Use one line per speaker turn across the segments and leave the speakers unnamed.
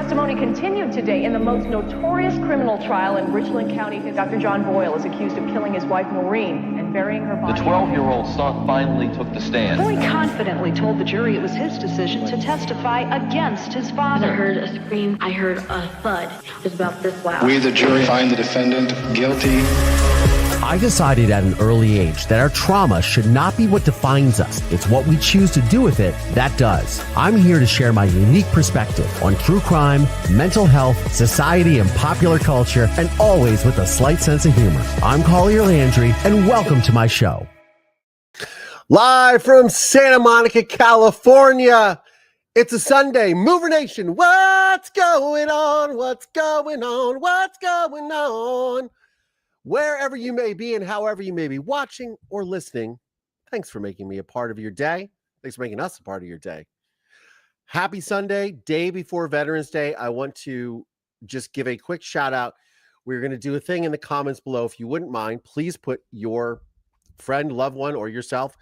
Testimony continued today in the most notorious criminal trial in Richland County. Dr. John Boyle is accused of killing his wife Maureen and burying her body.
The 12-year-old son finally took the stand.
Boy confidently told the jury it was his decision to testify against his father.
I heard a scream. I heard a thud. It was about this loud.
We, the jury, find the defendant guilty.
I decided at an early age that our trauma should not be what defines us. It's what we choose to do with it that does. I'm here to share my unique perspective on true crime, mental health, society, and popular culture, and always with a slight sense of humor. I'm Collier Landry, and welcome to my show. Live from Santa Monica, California. It's a Sunday. Mover Nation, what's going on? What's going on? What's going on? Wherever you may be and however you may be watching or listening, thanks for making me a part of your day. Thanks for making us a part of your day. Happy Sunday, day before Veterans Day. I want to just give a quick shout out. We're going to do a thing in the comments below. If you wouldn't mind, please put your friend, loved one, or yourself,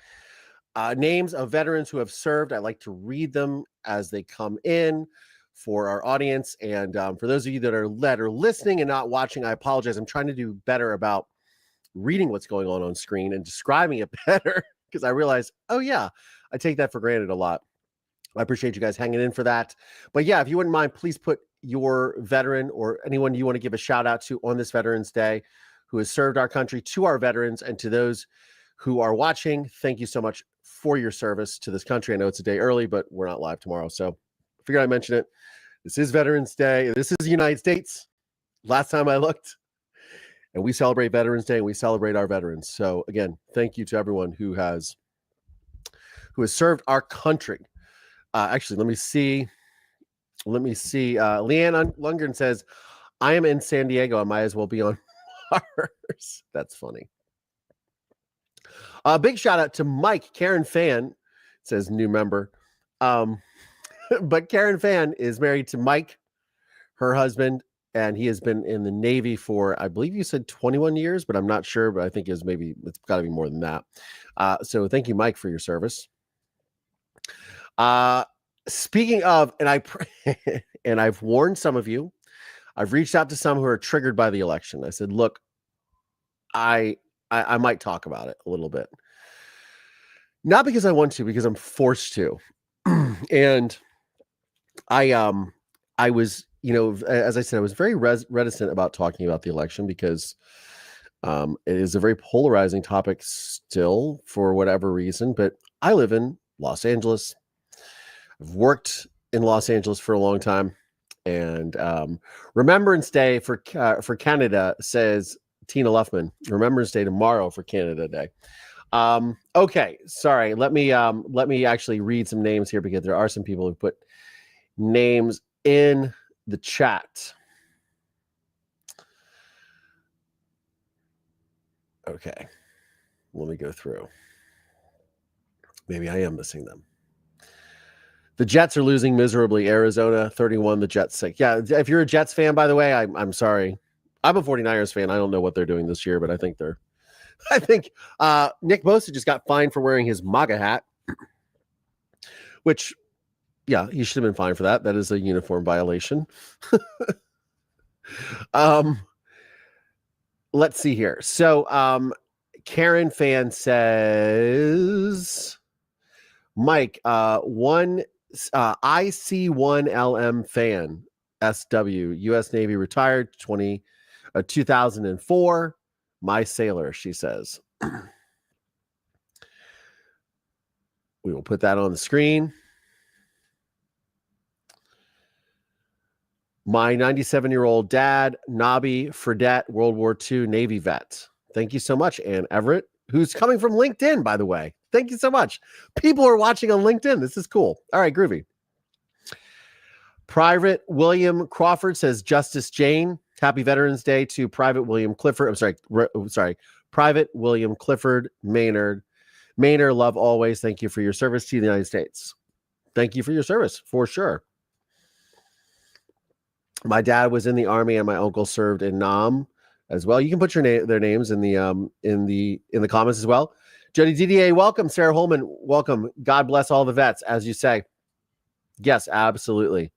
names of veterans who have served. I like to read them as they come in for our audience. And for those of you that are listening and not watching, I apologize. I'm trying to do better about reading what's going on screen and describing it better because I realize, oh yeah, I take that for granted a lot. I appreciate you guys hanging in for that. But yeah, if you wouldn't mind, please put your veteran or anyone you want to give a shout out to on this Veterans Day who has served our country, to our veterans, and to those who are watching. Thank you so much for your service to this country. I know it's a day early, but we're not live tomorrow. So I figured I'd mention it. This is Veterans Day. This is the United States. Last time I looked, and we celebrate Veterans Day and we celebrate our veterans. So again, thank you to everyone who has served our country. Actually, let me see. Leanne Lundgren says, I am in San Diego. I might as well be on Mars. That's funny. Big shout out to Mike. Karen Fan says new member. But Karen Fan is married to Mike, her husband, and he has been in the Navy for, I believe you said 21 years, but I'm not sure, but I think it's got to be more than that. So thank you, Mike, for your service. Speaking of, and I've warned some of you, I've reached out to some who are triggered by the election. I said, look, I might talk about it a little bit. Not because I want to, because I'm forced to. And I was, as I said, I was very reticent about talking about the election because it is a very polarizing topic still for whatever reason. But I live in Los Angeles. I've worked in Los Angeles for a long time. And Remembrance Day for Canada, says Tina Luffman. Remembrance Day tomorrow for Canada Day. Okay, sorry. Let me actually read some names here because there are some people who put names in the chat. Okay, let me go through. Maybe I am missing them. The Jets are losing miserably. Arizona 31, the Jets 6. Yeah, if you're a Jets fan, by the way, I'm sorry. I'm a 49ers fan. I don't know what they're doing this year, but I think Nick Bosa just got fined for wearing his MAGA hat, which, yeah, he should have been fined for that. That is a uniform violation. Let's see here. So Karen Fan says, Mike, IC1LM fan, SW, U.S. Navy, retired 2004. My sailor, she says. We will put that on the screen. My 97-year-old dad, Nobby Fredette, World War II Navy vet. Thank you so much, Ann Everett, who's coming from LinkedIn, by the way. Thank you so much. People are watching on LinkedIn. This is cool. All right, groovy. Private William Crawford says, Justice Jane. Happy Veterans Day to Private William Clifford. I'm sorry. Private William Clifford Maynard. Maynard, love always. Thank you for your service to the United States. Thank you for your service, for sure. My dad was in the Army, and my uncle served in Nam as well. You can put their names in the comments as well. Jody Didier, welcome. Sarah Holman, welcome. God bless all the vets, as you say. Yes, absolutely.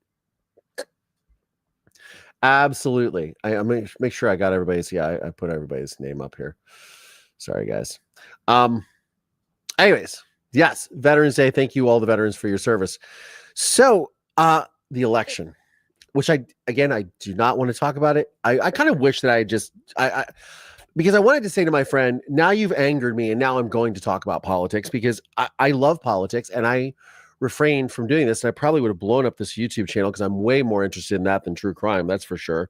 Absolutely. I make sure I got everybody's. Yeah, I put everybody's name up here. Sorry, guys. Anyways, yes, Veterans Day. Thank you, all the veterans, for your service. So, the election, which I do not want to talk about it. I kind of wish that I because I wanted to say to my friend, now you've angered me, and now I'm going to talk about politics because I love politics, and I refrained from doing this, and I probably would have blown up this YouTube channel because I'm way more interested in that than true crime. That's for sure.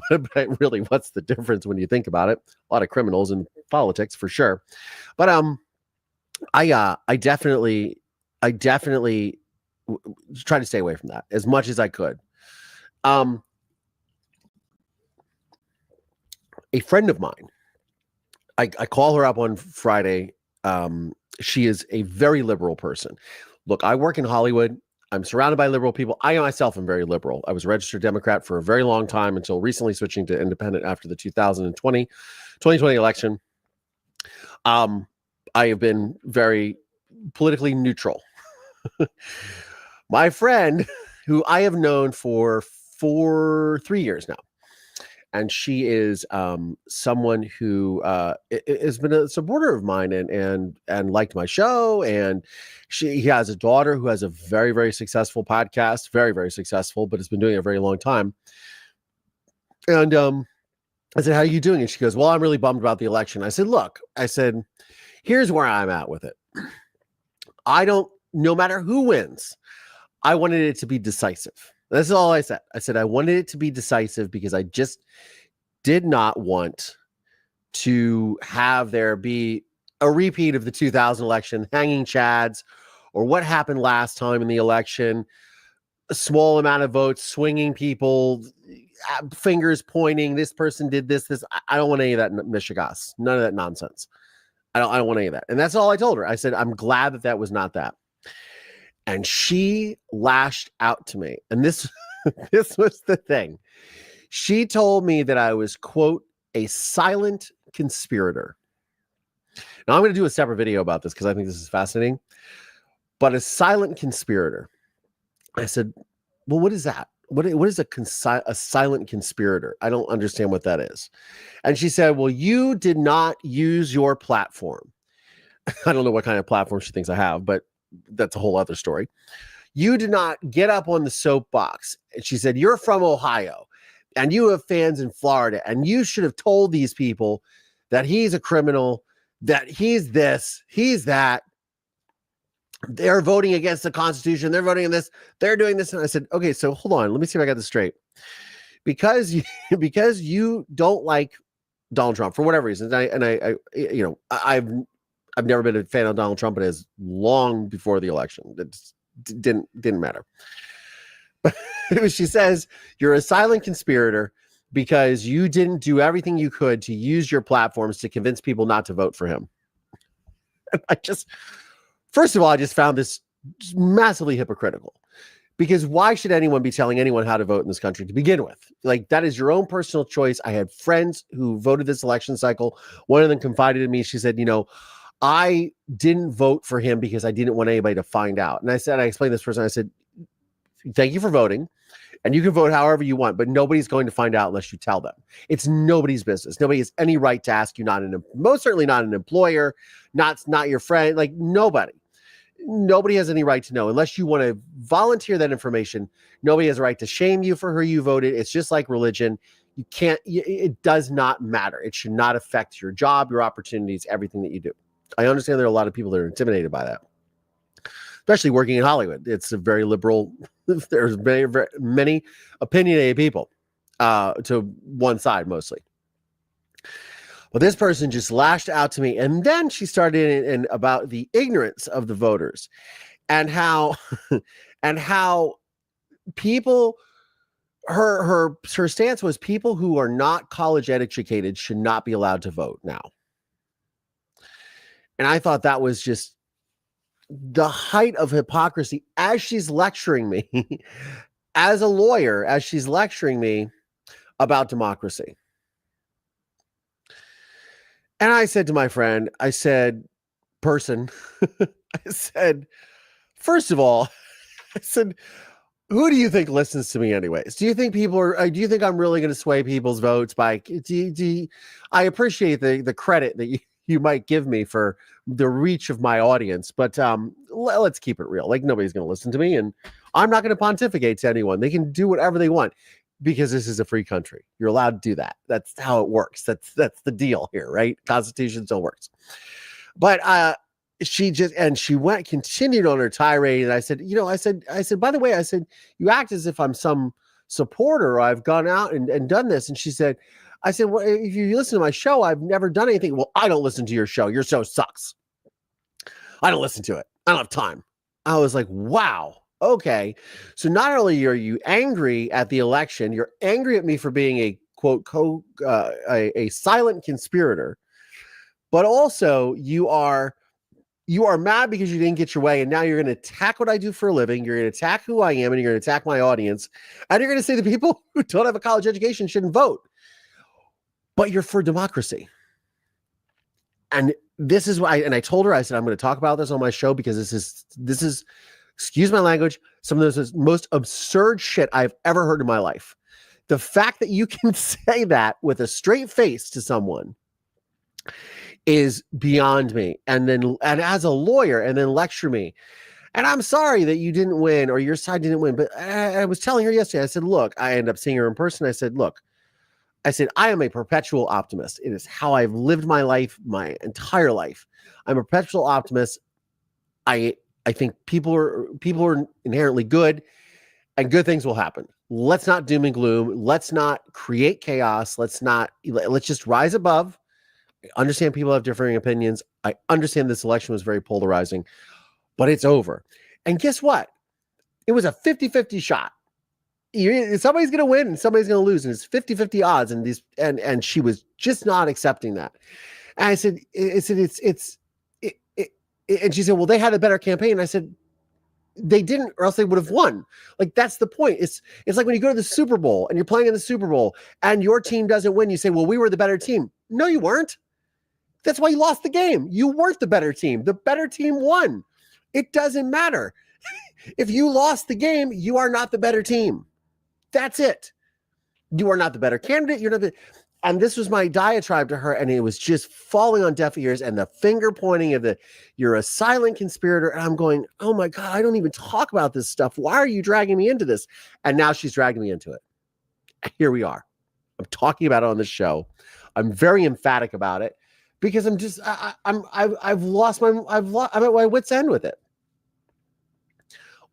But really, what's the difference when you think about it? A lot of criminals in politics for sure. But I definitely try to stay away from that as much as I could. A friend of mine, I call her up on Friday. She is a very liberal person. Look, I work in Hollywood. I'm surrounded by liberal people. I myself am very liberal. I was a registered Democrat for a very long time until recently switching to independent after the 2020 election. I have been very politically neutral. My friend, who I have known for 3 years now, and she is someone who has been a supporter of mine and liked my show. And he has a daughter who has a very, very successful podcast, very, very successful, but has been doing it a very long time. And I said, how are you doing? And she goes, well, I'm really bummed about the election. I said, look, here's where I'm at with it. No matter who wins, I wanted it to be decisive. That's all I said. I said I wanted it to be decisive because I just did not want to have there be a repeat of the 2000 election, hanging chads, or what happened last time in the election, a small amount of votes, swinging people, fingers pointing, this person did this. I don't want any of that mishigas, none of that nonsense. I don't want any of that. And that's all I told her. I said, I'm glad that was not that. And she lashed out to me. And this was the thing. She told me that I was, quote, a silent conspirator. Now, I'm going to do a separate video about this because I think this is fascinating. But a silent conspirator. I said, well, what is that? What is a silent conspirator? I don't understand what that is. And she said, well, you did not use your platform. I don't know what kind of platform she thinks I have, but that's a whole other story. You did not get up on the soapbox. And she said, you're from Ohio and you have fans in Florida, and you should have told these people that he's a criminal, that he's this, he's that. They're voting against the Constitution. They're voting on this. They're doing this. And I said, okay, so hold on. Let me see if I got this straight. Because you don't like Donald Trump for whatever reason. I've never been a fan of Donald Trump, but as long before the election, it didn't matter. But she says you're a silent conspirator because you didn't do everything you could to use your platforms to convince people not to vote for him. And first of all, I just found this massively hypocritical, because why should anyone be telling anyone how to vote in this country to begin with? Like, that is your own personal choice. I had friends who voted this election cycle. One of them confided in me. She said, I didn't vote for him because I didn't want anybody to find out. And I explained this person. I said, thank you for voting. And you can vote however you want, but nobody's going to find out unless you tell them. It's nobody's business. Nobody has any right to ask you, most certainly not an employer, not your friend, like nobody. Nobody has any right to know unless you want to volunteer that information. Nobody has a right to shame you for who you voted. It's just like religion. You can't, it does not matter. It should not affect your job, your opportunities, everything that you do. I understand there are a lot of people that are intimidated by that, especially working in Hollywood. It's a very liberal, there's very, very many opinionated people to one side mostly. Well, this person just lashed out to me, and then she started in about the ignorance of the voters, and how people, her stance was people who are not college educated should not be allowed to vote now. And I thought that was just the height of hypocrisy as she's lecturing me as a lawyer, as she's lecturing me about democracy. And I said to my friend, I said, first of all, I said, Who do you think listens to me anyways? Do you think people are, do you think I'm really going to sway people's votes by, I appreciate the credit that you might give me for the reach of my audience, but let's keep it real. Like, nobody's going to listen to me, and I'm not going to pontificate to anyone. They can do whatever they want because this is a free country. You're allowed to do that. That's how it works. That's the deal here, right? Constitution still works. But she continued on her tirade. And I said, by the way, I said, you act as if I'm some supporter, or I've gone out and done this. And she said, I said, well, if you listen to my show, I've never done anything. Well, I don't listen to your show. Your show sucks. I don't listen to it. I don't have time. I was like, wow. Okay. So not only are you angry at the election, you're angry at me for being a quote, a silent conspirator, but also you are mad because you didn't get your way, and now you're going to attack what I do for a living. You're going to attack who I am, and you're going to attack my audience, and you're going to say the people who don't have a college education shouldn't vote. But you're for democracy. And this is why, and I told her, I said, I'm going to talk about this on my show because this is, excuse my language, some of the most absurd shit I've ever heard in my life. The fact that you can say that with a straight face to someone is beyond me. And as a lawyer, and then lecture me. And I'm sorry that you didn't win, or your side didn't win. But I was telling her yesterday, I said, look, I ended up seeing her in person. I said, look, I am a perpetual optimist. It is how I've lived my life, my entire life. I'm a perpetual optimist. I think people are inherently good, and good things will happen. Let's not doom and gloom. Let's not create chaos. Let's just rise above. I understand people have differing opinions. I understand this election was very polarizing, but it's over. And guess what? It was a 50-50 shot. Somebody's going to win and somebody's going to lose, and it's 50-50 odds. And she was just not accepting that. And I said, and she said, well, they had a better campaign. I said, they didn't, or else they would have won. Like, that's the point. It's like when you go to the Super Bowl and you're playing in the Super Bowl and your team doesn't win. You say, well, we were the better team. No, you weren't. That's why you lost the game. You weren't the better team. The better team won. It doesn't matter. If you lost the game, you are not the better team. That's it. You are not the better candidate. You're not and this was my diatribe to her, and it was just falling on deaf ears, and the finger pointing of you're a silent conspirator. And I'm going, oh my God, I don't even talk about this stuff. Why are you dragging me into this? And now she's dragging me into it. Here we are. I'm talking about it on this show. I'm very emphatic about it because I'm just, I'm at my wit's end with it.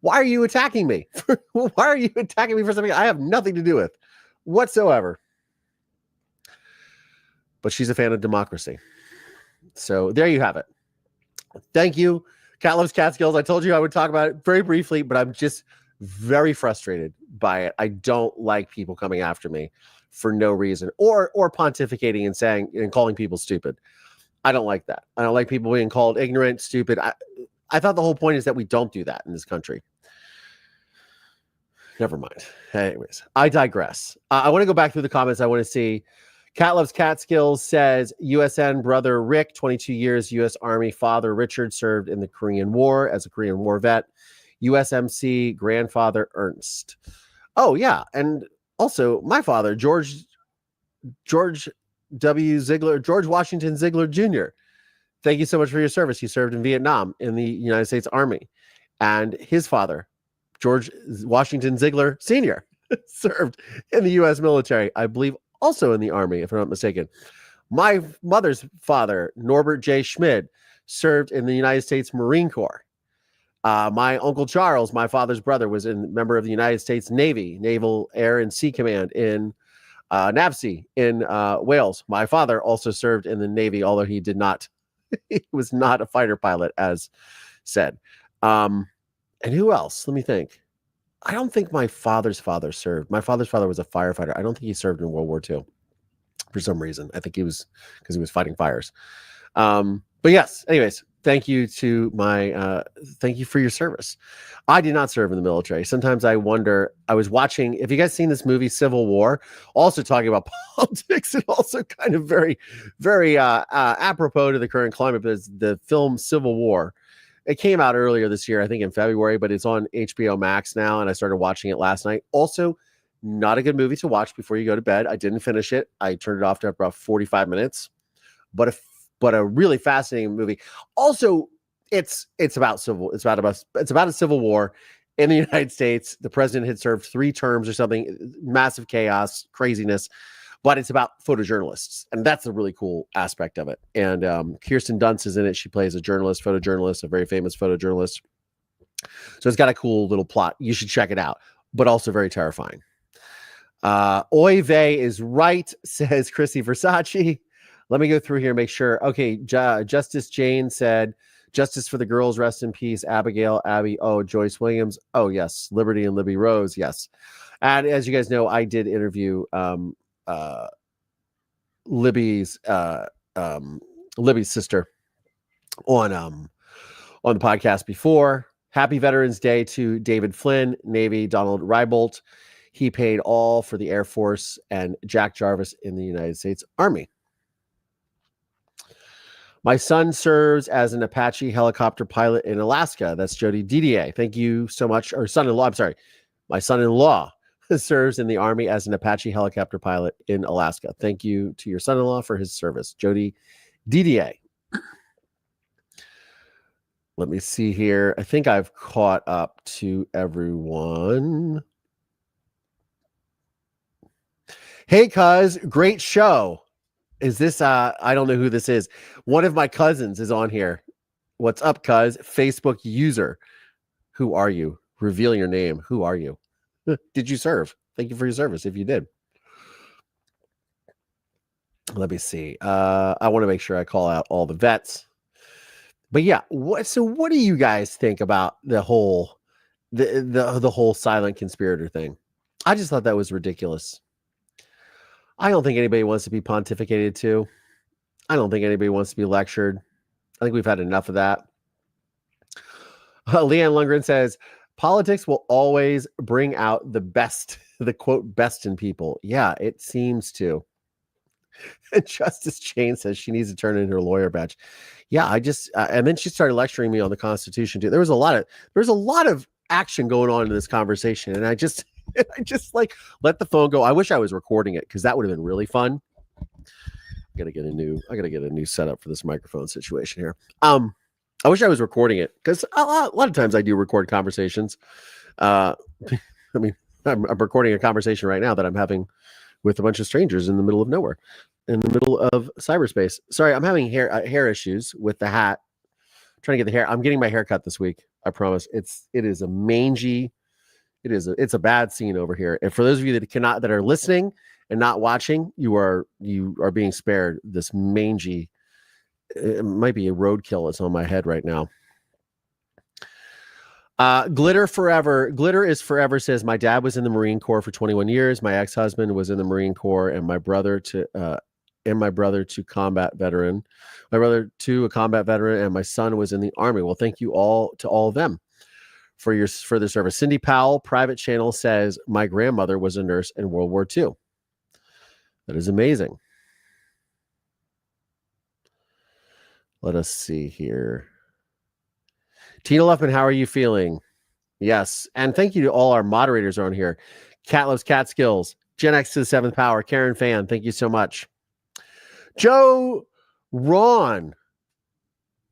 Why are you attacking me? Why are you attacking me for something I have nothing to do with whatsoever? But she's a fan of democracy. So there you have it. Thank you. Cat loves cat skills. I told you I would talk about it very briefly, but I'm just very frustrated by it. I don't like people coming after me for no reason, or pontificating and saying and calling people stupid. I don't like that. I don't like people being called ignorant, stupid. I thought the whole point is that we don't do that in this country. Never mind. Anyways, I digress. I want to go back through the comments. I want to see. Cat loves cat skills says USN brother Rick, 22 years, U.S. Army. Father Richard served in the Korean War as a Korean War vet. USMC grandfather Ernst. Oh yeah, and also my father George Washington Ziegler Jr. Thank you so much for your service. He served in Vietnam in the United States Army, and his father George Washington Ziegler Sr. served in the U.S. military, I believe, also in the Army, if I'm not mistaken. My mother's father, Norbert J. Schmid, served in the United States Marine Corps. My Uncle Charles, my father's brother, was a member of the United States Navy, Naval Air and Sea Command in NAVSEA in Wales. My father also served in the Navy, although he did not. He was not a fighter pilot, as said. And who else? Let me think. I don't think my father's father served. My father's father was a firefighter. I don't think he served in World War II for some reason. I think he was because he was fighting fires. But yes, anyways, thank you thank you for your service. I did not serve in the military. Sometimes I wonder, I was watching, have you guys seen this movie, Civil War? Also talking about politics and also kind of very, very apropos to the current climate, but it's the film Civil War. It came out earlier this year, I think in February, but it's on HBO Max now, and I started watching it last night. Also, not a good movie to watch before you go to bed. I didn't finish it. I turned it off after about 45 minutes, but a really fascinating movie. Also, it's about a civil war in the United States. The president had served 3 terms or something, massive chaos, craziness. But it's about photojournalists, and that's a really cool aspect of it. And Kirsten Dunst is in it. She plays a photojournalist, a very famous photojournalist. So it's got a cool little plot. You should check it out, but also very terrifying. Oy vey is right, says Chrissy Versace. Let me go through here and make sure. Okay, Justice Jane said, justice for the girls, rest in peace. Abigail, Abby, Joyce Williams. Oh, yes. Liberty and Libby Rose, yes. And as you guys know, I did interview Libby's sister on the podcast before. Happy Veterans Day to David Flynn, Navy, Donald Reibolt. He paid all for the Air Force, and Jack Jarvis in the United States Army. My son serves as an Apache helicopter pilot in Alaska. That's Jody Didier. Thank you so much. Or son-in-law, I'm sorry. My son-in-law serves in the Army as an Apache helicopter pilot in Alaska. Thank you to your son-in-law for his service, Jody Didier. Let me see here. I think I've caught up to everyone. Hey, cuz, great show. Is this, I don't know who this is. One of my cousins is on here. What's up, cuz? Facebook user. Who are you? Reveal your name. Who are you? Did you serve? Thank you for your service if you did. Let me see. I want to make sure I call out all the vets. But yeah, what do you guys think about the whole silent conspirator thing? I just thought that was ridiculous. I don't think anybody wants to be pontificated to. I don't think anybody wants to be lectured. I think we've had enough of that. Leanne Lundgren says, politics will always bring out the best, the quote, best in people. Yeah, it seems to. Justice Jane says she needs to turn in her lawyer badge. Yeah, and then she started lecturing me on the Constitution too. There was a lot of action going on in this conversation, and I just like let the phone go. I wish I was recording it because that would have been really fun. I gotta get a new setup for this microphone situation here. I wish I was recording it because a lot of times I do record conversations. I mean, I'm recording a conversation right now that I'm having with a bunch of strangers in the middle of nowhere, in the middle of cyberspace. Sorry, I'm having hair issues with the hat. I'm trying to get the hair. I'm getting my hair cut this week. I promise. It is a mangy. It's a bad scene over here. And for those of you that are listening and not watching, you are being spared this mangy. It might be a roadkill that's on my head right now. Glitter is forever says, my dad was in the Marine Corps for 21 years. My ex-husband was in the Marine Corps, and my brother to combat veteran. My brother to a combat veteran, and my son was in the Army. Well, thank you all of them for your further service. Cindy Powell, private channel, says, my grandmother was a nurse in World War II. That is amazing. Let us see here. Tina Luffman, how are you feeling? Yes. And thank you to all our moderators on here. Cat Loves Cat Skills, Gen X to the 7th Power, Karen Fan, thank you so much. Joe Ron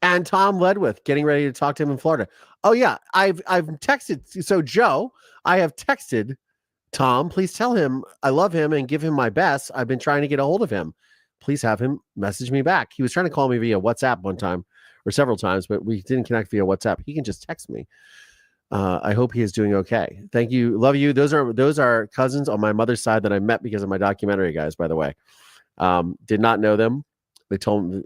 and Tom Ledwith, getting ready to talk to him in Florida. Oh, yeah. I've texted. So, Joe, I have texted Tom. Please tell him I love him and give him my best. I've been trying to get a hold of him. Please have him message me back. He was trying to call me via WhatsApp one time or several times, but we didn't connect via WhatsApp. He can just text me. I hope he is doing okay. Thank you. Love you. Those are cousins on my mother's side that I met because of my documentary, guys, by the way. Did not know them. They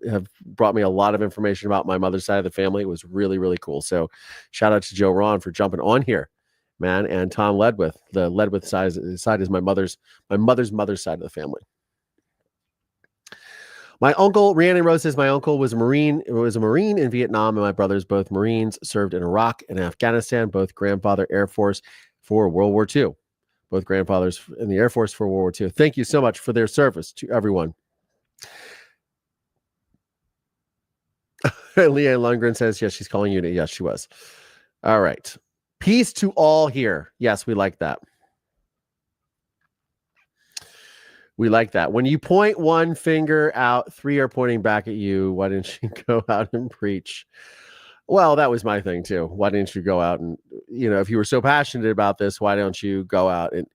have brought me a lot of information about my mother's side of the family. It was really, really cool. So shout out to Joe Ron for jumping on here, man. And Tom Ledwith. The Ledwith side is my mother's side of the family. My uncle, Rhiannon Rose says, my uncle was a Marine in Vietnam, and my brothers, both Marines, served in Iraq and Afghanistan, both grandfather Air Force for World War II. Both grandfathers in the Air Force for World War II. Thank you so much for their service to everyone. Leah Lundgren says, yes, she's calling you. Yes, she was. All right. Peace to all here. Yes, we like that. We like that. When you point one finger out, three are pointing back at you. Why didn't you go out and preach? Well, that was my thing too. Why didn't you go out and, if you were so passionate about this, why don't you go out and,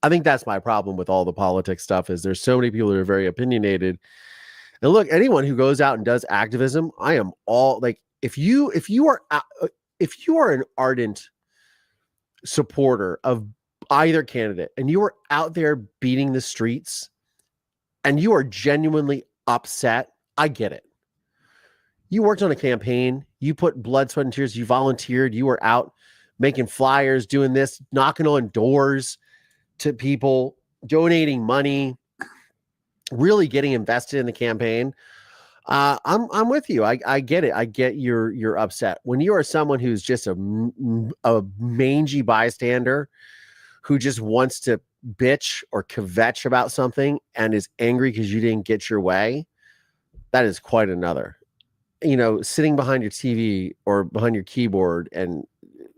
I think that's my problem with all the politics stuff is there's so many people that are very opinionated. And look, anyone who goes out and does activism, I am all like, if you are an ardent supporter of either candidate and you are out there beating the streets and you are genuinely upset, I get it. You worked on a campaign, you put blood, sweat, and tears, you volunteered, you were out making flyers, doing this, knocking on doors to people, donating money, really getting invested in the campaign. I'm with you. I get it. I get you're upset. When you are someone who's just a mangy bystander who just wants to bitch or kvetch about something and is angry because you didn't get your way, that is quite another. Sitting behind your TV or behind your keyboard and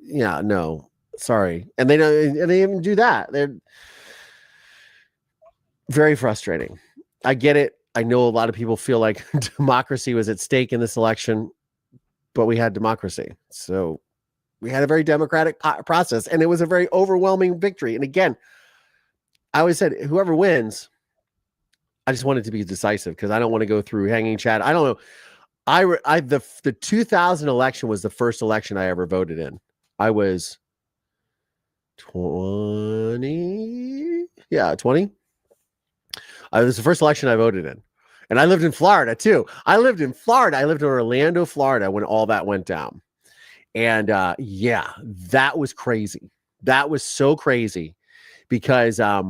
no, sorry. And they even do that. They're very frustrating. I get it. I know a lot of people feel like democracy was at stake in this election, but we had democracy. So we had a very democratic process, and it was a very overwhelming victory. And again, I always said, whoever wins, I just want it to be decisive because I don't want to go through hanging Chad. I don't know. The 2000 election was the first election I ever voted in. I was 20. Yeah, 20. It was the first election I voted in. And I lived in Florida too. I lived in Orlando, Florida when all that went down. And that was crazy. That was so crazy because I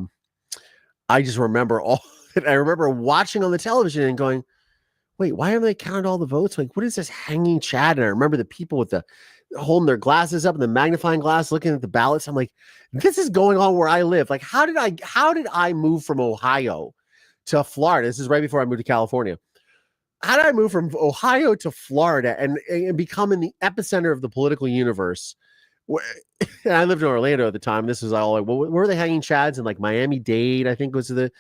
just remember I remember watching on the television and going, wait, why haven't they counted all the votes? Like, what is this hanging Chad? And I remember the people with the holding their glasses up and the magnifying glass looking at the ballots. I'm like, this is going on where I live. Like, how did I move from Ohio to Florida? This is right before I moved to California. How did I move from Ohio to Florida and become in the epicenter of the political universe? And I lived in Orlando at the time. This was all like, where were they hanging Chads? And like Miami-Dade, I think was the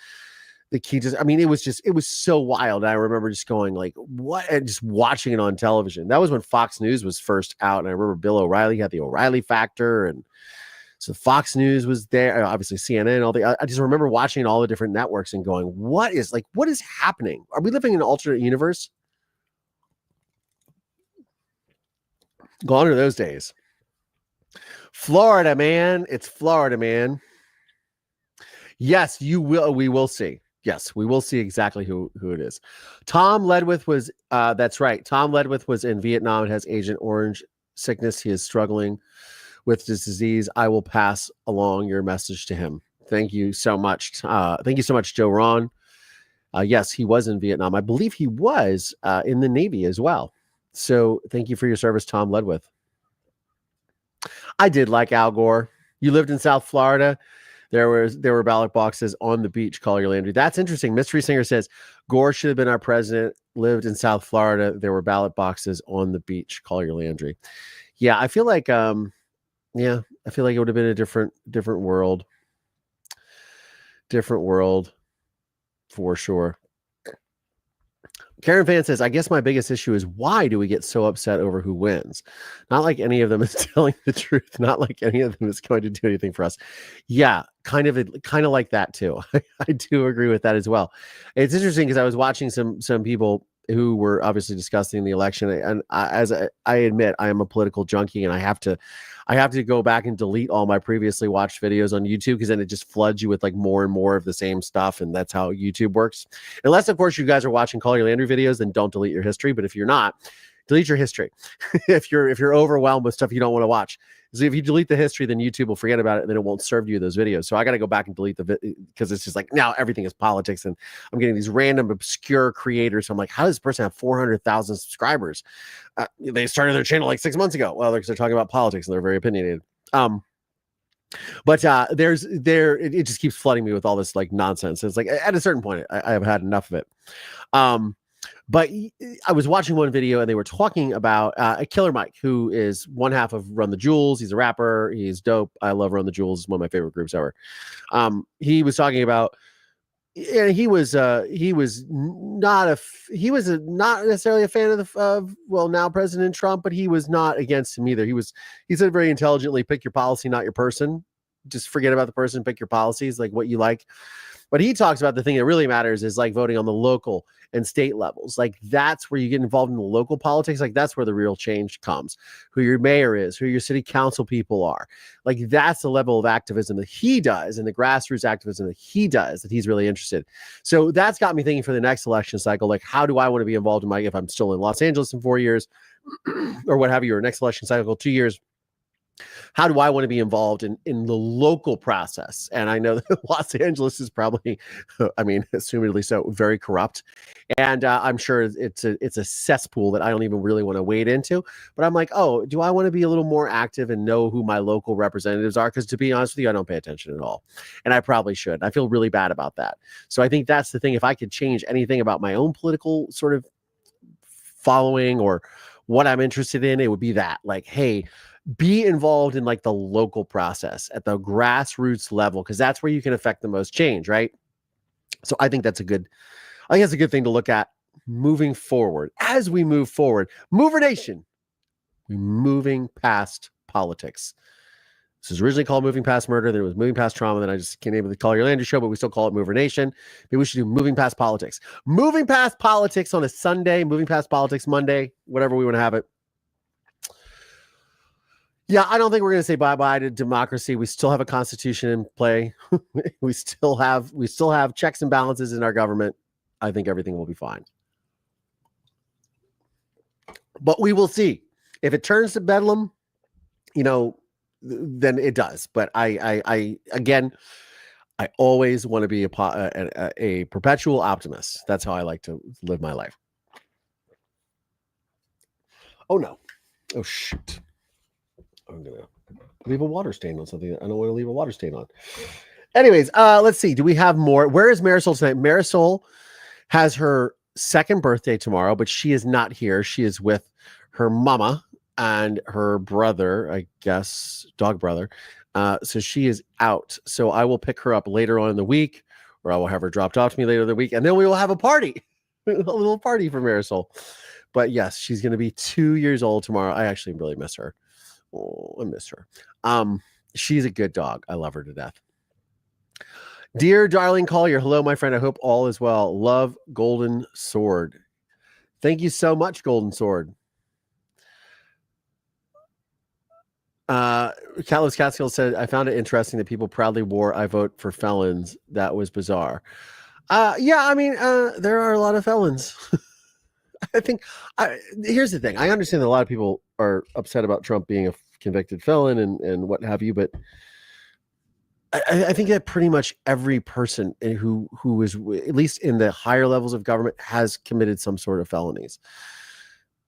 key. It was so wild. I remember just going like, what? And just watching it on television. That was when Fox News was first out. And I remember Bill O'Reilly had the O'Reilly factor. And so Fox News was there, obviously CNN, I just remember watching all the different networks and going, what is happening? Are we living in an alternate universe? Gone are those days. Florida, man. It's Florida, man. Yes, we will see. Yes, we will see exactly who it is. Tom Ledwith was, that's right. Tom Ledwith was in Vietnam and has Agent Orange sickness. He is struggling with this disease. I will pass along your message to him. Thank you so much. Thank you so much, Joe Ron. Yes, he was in Vietnam. I believe he was in the Navy as well. So thank you for your service, Tom Ledwith. I did like Al Gore. You lived in South Florida. There were ballot boxes on the beach. Collier Landry. That's interesting. Mystery Singer says Gore should have been our president. Lived in South Florida. There were ballot boxes on the beach. Collier Landry. Yeah, I feel like I feel like it would have been a different world. Different world for sure. Karen Fan says, I guess my biggest issue is why do we get so upset over who wins? Not like any of them is telling the truth. Not like any of them is going to do anything for us. Yeah, kind of like that too. I do agree with that as well. It's interesting because I was watching some people who were obviously discussing the election, and as I admit, I am a political junkie, and I have to go back and delete all my previously watched videos on YouTube because then it just floods you with like more and more of the same stuff, and that's how YouTube works. Unless, of course, you guys are watching Collier Landry videos, then don't delete your history. But if you're not, delete your history. if you're overwhelmed with stuff you don't want to watch. So if you delete the history, then YouTube will forget about it, and then it won't serve you those videos. So I got to go back and delete because it's just like now everything is politics, and I'm getting these random obscure creators. So I'm like, how does this person have 400,000 subscribers? They started their channel like 6 months ago. Well, because they're talking about politics and they're very opinionated. But it just keeps flooding me with all this like nonsense. It's like at a certain point, I have had enough of it. But I was watching one video and they were talking about Killer Mike, who is one half of Run the Jewels. He's a rapper. He's dope. I love Run the Jewels. It's one of my favorite groups ever. He was talking about, and he was not necessarily a fan of now President Trump, but he was not against him either. He said very intelligently, pick your policy, not your person. Just forget about the person, pick your policies, like what you like. But he talks about the thing that really matters is like voting on the local and state levels. Like that's where you get involved in the local politics. Like that's where the real change comes. Who your mayor is, who your city council people are. Like that's the level of activism that he does and the grassroots activism that he does that he's really interested. So that's got me thinking for the next election cycle, like how do I want to be involved in if I'm still in Los Angeles in 4 years or what have you, or next election cycle, 2 years. How do I want to be involved in the local process? And I know that Los Angeles is probably, I mean, assumedly so, very corrupt. And I'm sure it's a cesspool that I don't even really want to wade into. But I'm like, oh, do I want to be a little more active and know who my local representatives are? Because to be honest with you, I don't pay attention at all. And I probably should. I feel really bad about that. So I think that's the thing. If I could change anything about my own political sort of following or what I'm interested in, it would be that. Like, hey, be involved in like the local process at the grassroots level, because that's where you can affect the most change, right? So I think that's a good thing to look at moving forward. As we move forward, Mover Nation, we're moving past politics. This was originally called Moving Past Murder, then it was Moving Past Trauma, then I just can't even call your Landry show, but we still call it Mover Nation. Maybe we should do Moving Past Politics. Moving Past Politics on a Sunday, Moving Past Politics Monday, whatever we want to have it. Yeah, I don't think we're going to say bye-bye to democracy. We still have a constitution in play. we still have checks and balances in our government. I think everything will be fine. But we will see. If it turns to bedlam, then it does. But I always want to be a perpetual optimist. That's how I like to live my life. Oh, no. Oh, shoot. I'm going to leave a water stain on something that I don't want to leave a water stain on. Anyways, let's see. Do we have more? Where is Marisol tonight? Marisol has her second birthday tomorrow, but she is not here. She is with her mama and her brother, I guess, dog brother. So she is out. So I will pick her up later on in the week, or I will have her dropped off to me later in the week, and then we will have a party, a little party for Marisol. But yes, she's going to be 2 years old tomorrow. I actually really miss her. Oh, I miss her. She's a good dog. I love her to death. Dear darling Collier, hello, my friend. I hope all is well. Love, Golden Sword. Thank you so much, Golden Sword. Carlos Catskill said, I found it interesting that people proudly wore I vote for felons. That was bizarre. Yeah, I mean, there are a lot of felons. I think here's the thing. I understand that a lot of people are upset about Trump being a convicted felon and what have you, but I think that pretty much every person who is at least in the higher levels of government has committed some sort of felonies.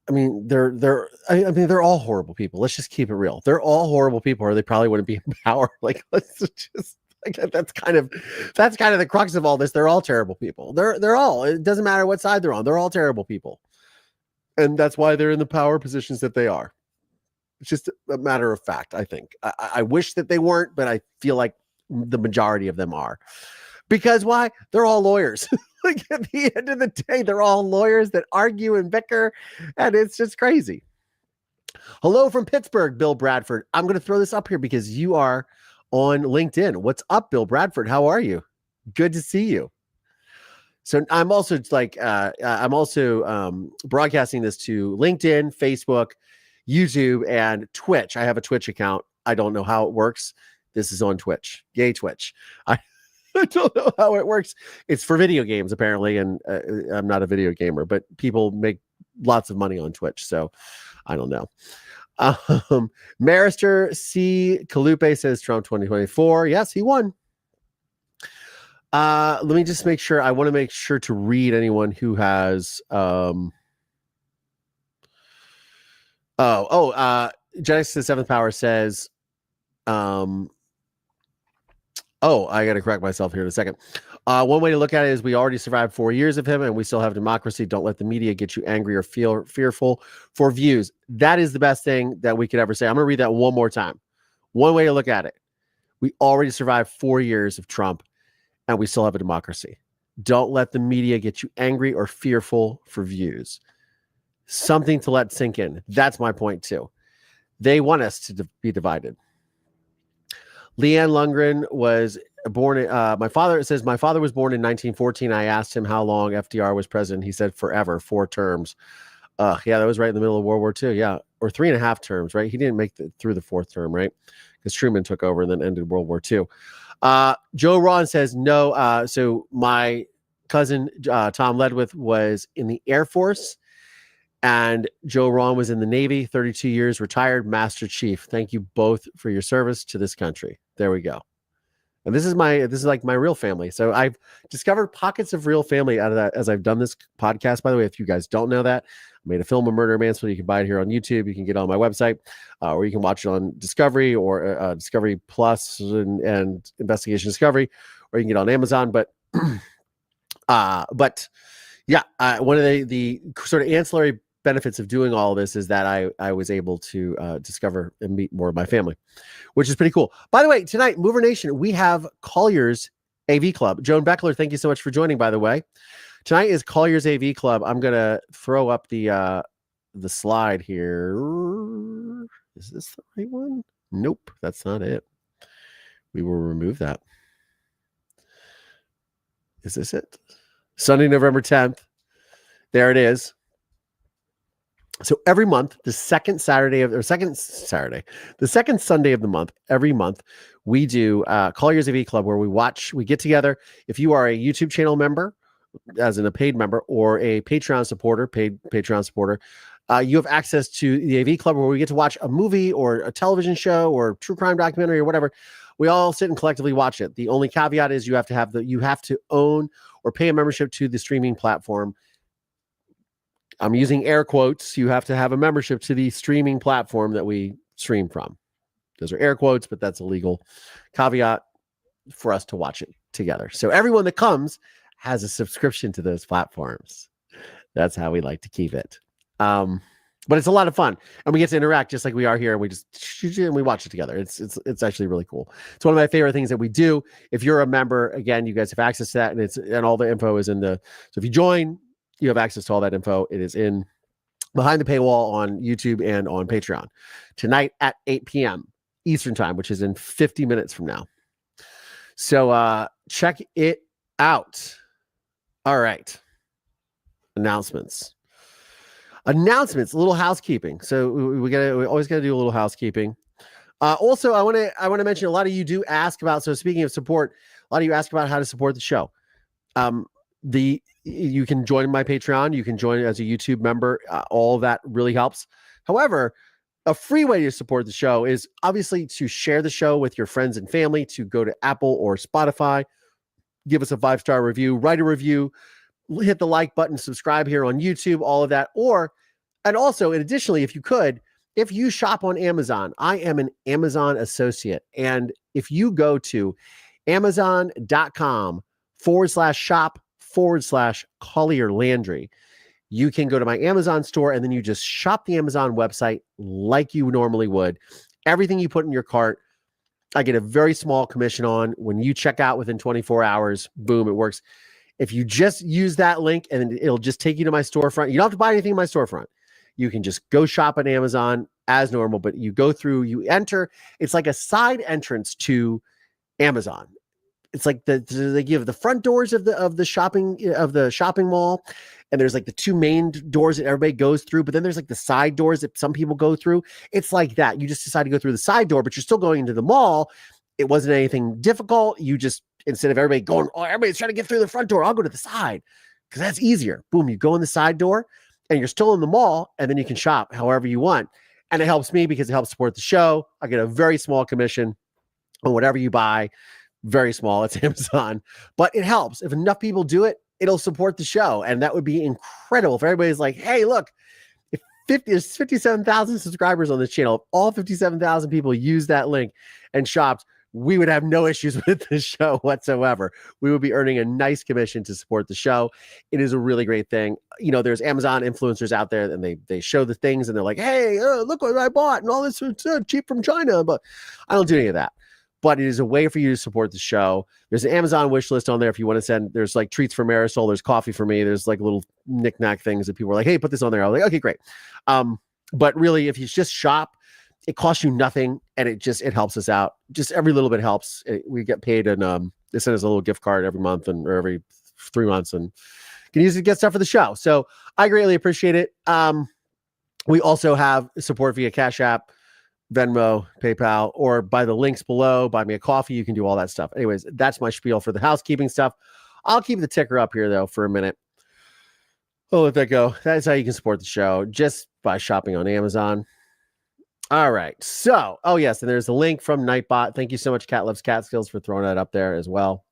I mean, they're all horrible people. Let's just keep it real. They're all horrible people, or they probably wouldn't be in power. Like, let's just. Like, that's kind of the crux of all this. They're all terrible people. They're all. It doesn't matter what side they're on. They're all terrible people, and that's why they're in the power positions that they are. It's just a matter of fact. I think. I wish that they weren't, but I feel like the majority of them are. Because why? They're all lawyers. Like at the end of the day, they're all lawyers that argue and bicker, and it's just crazy. Hello from Pittsburgh, Bill Bradford. I'm going to throw this up here because you are on LinkedIn. What's up, Bill Bradford? How are you? Good to see you. So I'm also broadcasting this to LinkedIn, Facebook, YouTube, and Twitch. I have a Twitch account. I don't know how it works. This is on Twitch. Yay, Twitch. I don't know how it works. It's for video games, apparently, and I'm not a video gamer, but people make lots of money on Twitch, so I don't know. Marister C. Kalupe says Trump 2024. Yes, he won. Let me just make sure. I want to make sure to read anyone who has Genesis the Seventh Power says I gotta correct myself here in a second. One way to look at it is we already survived 4 years of him and we still have democracy. Don't let the media get you angry or feel fearful for views. That is the best thing that we could ever say. I'm going to read that one more time. One way to look at it. We already survived 4 years of Trump and we still have a democracy. Don't let the media get you angry or fearful for views. Something to let sink in. That's my point too. They want us to be divided. Leanne Lundgren was born. My father was born in 1914. I asked him how long FDR was president. He said forever, 4 terms. Yeah, that was right in the middle of World War II. Yeah, or 3.5 terms, right? He didn't make it through the 4th term, right? Because Truman took over and then ended World War II. Joe Ron says no. So my cousin Tom Ledwith was in the Air Force, and Joe Ron was in the Navy, 32 years, retired Master Chief. Thank you both for your service to this country. There we go. And this is like my real family. So I've discovered pockets of real family out of that as I've done this podcast. By the way, if you guys don't know that, I made a film of Murder Manslaughter. You can buy it here on YouTube. You can get it on my website, or you can watch it on Discovery or Discovery Plus and Investigation Discovery, or you can get it on Amazon. But yeah, one of the sort of ancillary benefits of doing all of this is that I was able to discover and meet more of my family, which is pretty cool. By the way, tonight, Mover Nation, we have Collier's AV Club. Joan Beckler, thank you so much for joining, by the way. Tonight is Collier's AV Club. I'm going to throw up the slide here. Is this the right one? Nope, that's not it. We will remove that. Is this it? Sunday, November 10th. There it is. So every month, the second Sunday of the month, every month, we do Collier's AV Club, where we get together. If you are a YouTube channel member, as in a paid member, or a Patreon supporter, paid Patreon supporter, you have access to the AV Club, where we get to watch a movie or a television show or true crime documentary or whatever. We all sit and collectively watch it. The only caveat is you have to own or pay a membership to the streaming platform. I'm using air quotes. You have to have a membership to the streaming platform that we stream from. Those are air quotes, but that's a legal caveat for us to watch it together. So everyone that comes has a subscription to those platforms. That's how we like to keep it. But it's a lot of fun, and we get to interact just like we are here. And we watch it together. It's actually really cool. It's one of my favorite things that we do. If you're a member, again, you guys have access to that, and all the info is in the. So if you join, you have access to all that info. It is in behind the paywall on YouTube and on Patreon tonight at 8 p.m. Eastern time, which is in 50 minutes from now. So check it out. All right. Announcements, a little housekeeping. So we always got to do a little housekeeping. Also, I want to mention, a lot of you do ask about, so speaking of support, a lot of you ask about how to support the show. You can join my Patreon. You can join as a YouTube member. All of that really helps. However, a free way to support the show is obviously to share the show with your friends and family, to go to Apple or Spotify, give us a 5-star review, write a review, hit the like button, subscribe here on YouTube, all of that. And also, additionally, if you shop on Amazon, I am an Amazon associate. And if you go to amazon.com/shop/Collier Landry, you can go to my Amazon store, and then you just shop the Amazon website like you normally would. Everything you put in your cart, I get a very small commission on. When you check out within 24 hours, boom, it works. If you just use that link, and it'll just take you to my storefront. You don't have to buy anything in my storefront. You can just go shop at Amazon as normal, but you go through, you enter. It's like a side entrance to Amazon. It's like they give the front doors of the shopping mall, and there's like the 2 main doors that everybody goes through, but then there's like the side doors that some people go through. It's like that. You just decide to go through the side door, but you're still going into the mall. It wasn't anything difficult. You just, instead of everybody going, oh, everybody's trying to get through the front door, I'll go to the side because that's easier. Boom, you go in the side door, and you're still in the mall, and then you can shop however you want. And it helps me because it helps support the show. I get a very small commission on whatever you buy. Very small. It's Amazon, but it helps. If enough people do it, it'll support the show. And that would be incredible if everybody's like, hey, look, if there's 57,000 subscribers on this channel, if all 57,000 people use that link and shopped, we would have no issues with the show whatsoever. We would be earning a nice commission to support the show. It is a really great thing. You know, there's Amazon influencers out there and they show the things and they're like, hey, look what I bought and all this cheap from China. But I don't do any of that. But it is a way for you to support the show. There's an Amazon wish list on there if you want to send. There's like treats for Marisol. There's coffee for me. There's like little knick-knack things that people are like, hey, put this on there. I was like, okay, great. But really, if you just shop, it costs you nothing, and it helps us out. Just every little bit helps. We get paid, and they send us a little gift card every month or every 3 months, and can use it to get stuff for the show. So I greatly appreciate it. We also have support via Cash App, Venmo, PayPal, or by the links below. Buy me a coffee. You can do all that stuff. Anyways, that's my spiel for the housekeeping stuff. I'll keep the ticker up here though for a minute. I'll let that go. That's how you can support the show, just by shopping on Amazon. All right. So, oh yes, and there's a link from Nightbot. Thank you so much, Cat Loves Catskills, for throwing that up there as well.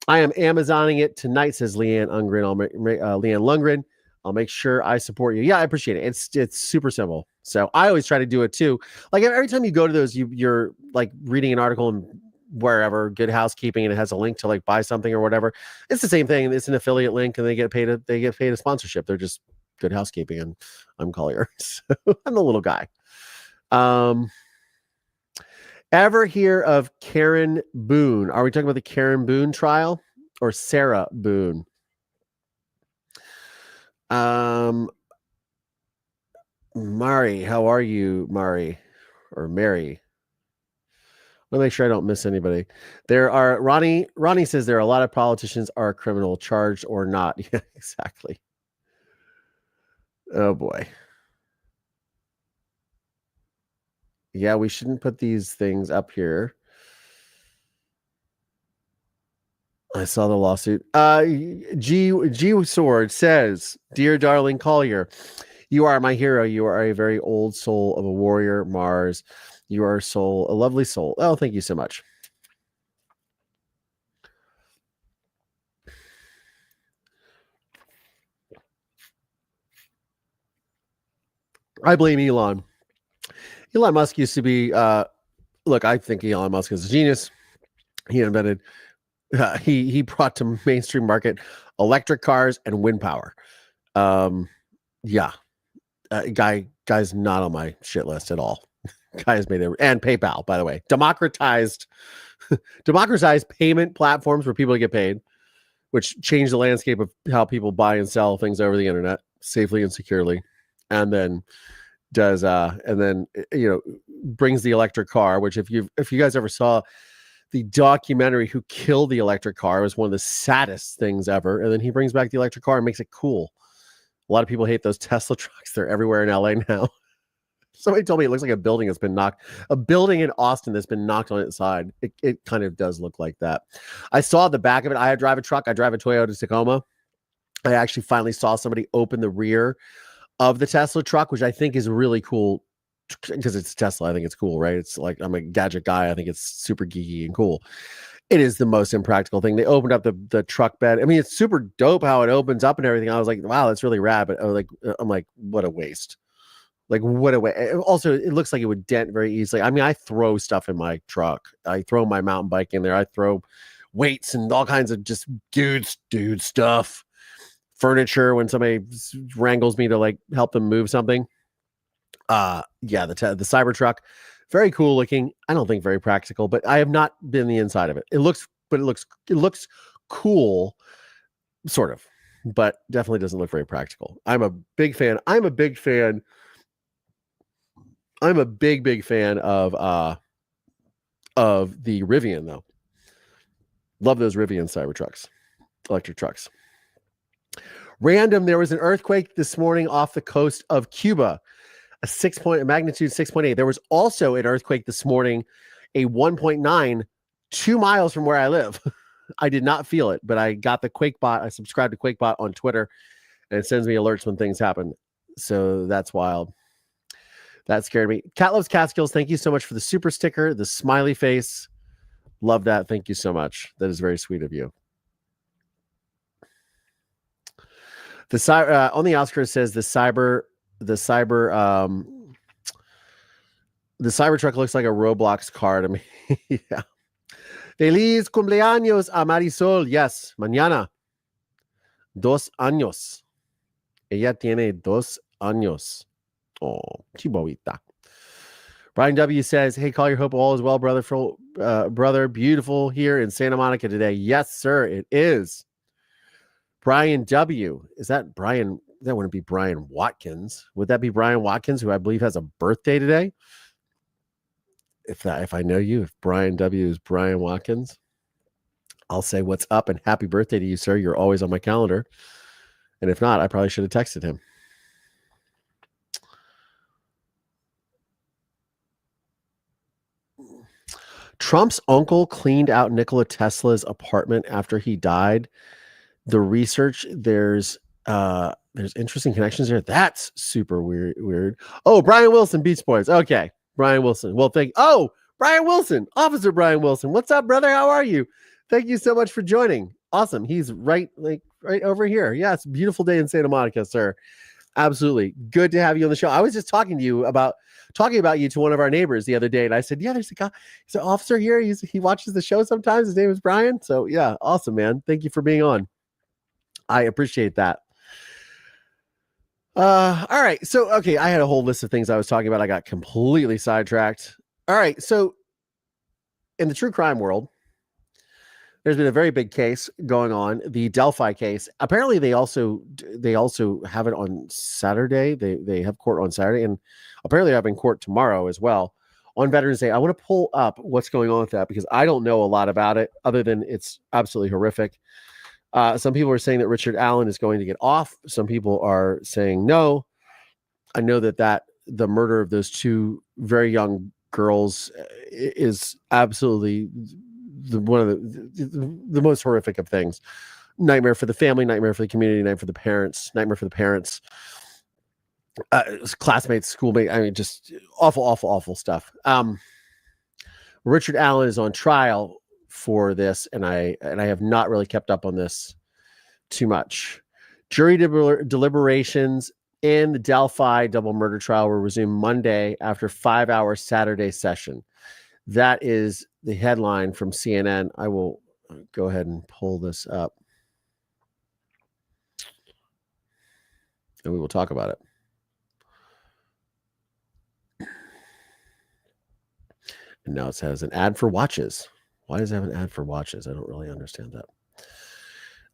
I am Amazoning it tonight, says Leanne Lundgren. I'll make sure I support you. Yeah, I appreciate it. It's super simple. So I always try to do it too. Like every time you go to those, you're like reading an article in wherever, Good Housekeeping, and it has a link to like buy something or whatever. It's the same thing. It's an affiliate link, and they get paid a sponsorship. They're just Good Housekeeping, and I'm Collier. So I'm the little guy. Ever hear of Karen Boone? Are we talking about the Karen Boone trial or Sarah Boone? Mari, how are you, Mari or Mary? Let me make sure I don't miss anybody. Ronnie says there are a lot of politicians are criminal, charged or not. Yeah, exactly. Oh boy. Yeah, we shouldn't put these things up here. I saw the lawsuit. G Sword says, dear darling Collier, you are my hero. You are a very old soul of a warrior, Mars. You are a lovely soul. Oh, thank you so much. I blame Elon. Elon Musk used to be, look, I think Elon Musk is a genius. He invented, he brought to mainstream market electric cars and wind power. Yeah. Guy's not on my shit list at all. Guy has made it, and PayPal, by the way, democratized payment platforms for people to get paid, which changed the landscape of how people buy and sell things over the internet safely and securely, and then brings the electric car. Which if you guys ever saw the documentary Who Killed the Electric Car, it was one of the saddest things ever. And then he brings back the electric car and makes it cool. A lot of people hate those Tesla trucks. They're everywhere in LA now. Somebody told me it looks like a building in Austin that's been knocked on its side. It kind of does look like that. I saw the back of it. I drive a truck. I drive a Toyota Tacoma. I actually finally saw somebody open the rear of the Tesla truck, which I think is really cool because it's Tesla. I think it's cool, right? It's like, I'm a gadget guy. I think it's super geeky and cool. It is the most impractical thing. They opened up the truck bed. I mean, it's super dope how it opens up and everything. I was like, wow, that's really rad. But I'm like, what a waste. Like, what a way. Also, it looks like it would dent very easily. I mean, I throw stuff in my truck. I throw my mountain bike in there. I throw weights and all kinds of just dude stuff. Furniture when somebody wrangles me to like help them move something. Yeah, the Cybertruck, very cool looking. I don't think very practical, but I have not been the inside of it. It looks cool, sort of, but definitely doesn't look very practical. I'm a big fan. I'm a big fan of the Rivian though. Love those Rivian Cybertrucks, electric trucks. Random, there was an earthquake this morning off the coast of Cuba, a magnitude 6.8. There was also an earthquake this morning, a 1.9, 2 miles from where I live. I did not feel it, but I got the QuakeBot. I subscribed to QuakeBot on Twitter, and it sends me alerts when things happen. So that's wild. That scared me. Cat Loves Catskills, thank you so much for the super sticker, the smiley face. Love that. Thank you so much. That is very sweet of you. On the Oscar says the cyber The Cybertruck looks like a Roblox card. I mean, yeah. Feliz cumpleaños a Marisol. Yes, mañana. 2 años. Ella tiene 2 años. Oh, chihuahuita. Brian W. says, hey, call your hope all is well, brother. Brother, beautiful here in Santa Monica today. Yes, sir, it is. Brian W. Is that Brian? That wouldn't be Brian Watkins. Would that be Brian Watkins, who I believe has a birthday today? If I know you, if Brian W. is Brian Watkins, I'll say what's up and happy birthday to you, sir. You're always on my calendar. And if not, I probably should have texted him. Trump's uncle cleaned out Nikola Tesla's apartment after he died. The research, there's interesting connections there. That's super weird. Oh, Brian Wilson, Beach Boys. Okay. Brian Wilson. Well, Brian Wilson, Officer Brian Wilson. What's up, brother? How are you? Thank you so much for joining. Awesome. He's right over here. Yeah, it's a beautiful day in Santa Monica, sir. Absolutely. Good to have you on the show. I was just talking about you to one of our neighbors the other day, and I said, yeah, there's a guy, he's an officer here. He watches the show sometimes. His name is Brian. So yeah, awesome, man. Thank you for being on. I appreciate that. All right. So, okay. I had a whole list of things I was talking about. I got completely sidetracked. All right. So in the true crime world, there's been a very big case going on, the Delphi case. Apparently they also have it on Saturday. They have court on Saturday, and apparently they're having court tomorrow as well on Veterans Day. I want to pull up what's going on with that because I don't know a lot about it other than it's absolutely horrific. Some people are saying that Richard Allen is going to get off. Some people are saying no. I know that the murder of those 2 very young girls is absolutely one of the most horrific of things. Nightmare for the family, nightmare for the community, nightmare for the parents, classmates, schoolmates. I mean, just awful stuff. Richard Allen is on trial for this, and I have not really kept up on this too much. Jury deliberations in the Delphi double murder trial will resume Monday after 5-hour Saturday session. That is the headline from CNN. I will go ahead and pull this up, and we will talk about it. And now it says an ad for watches. Why does it have an ad for watches? I don't really understand that.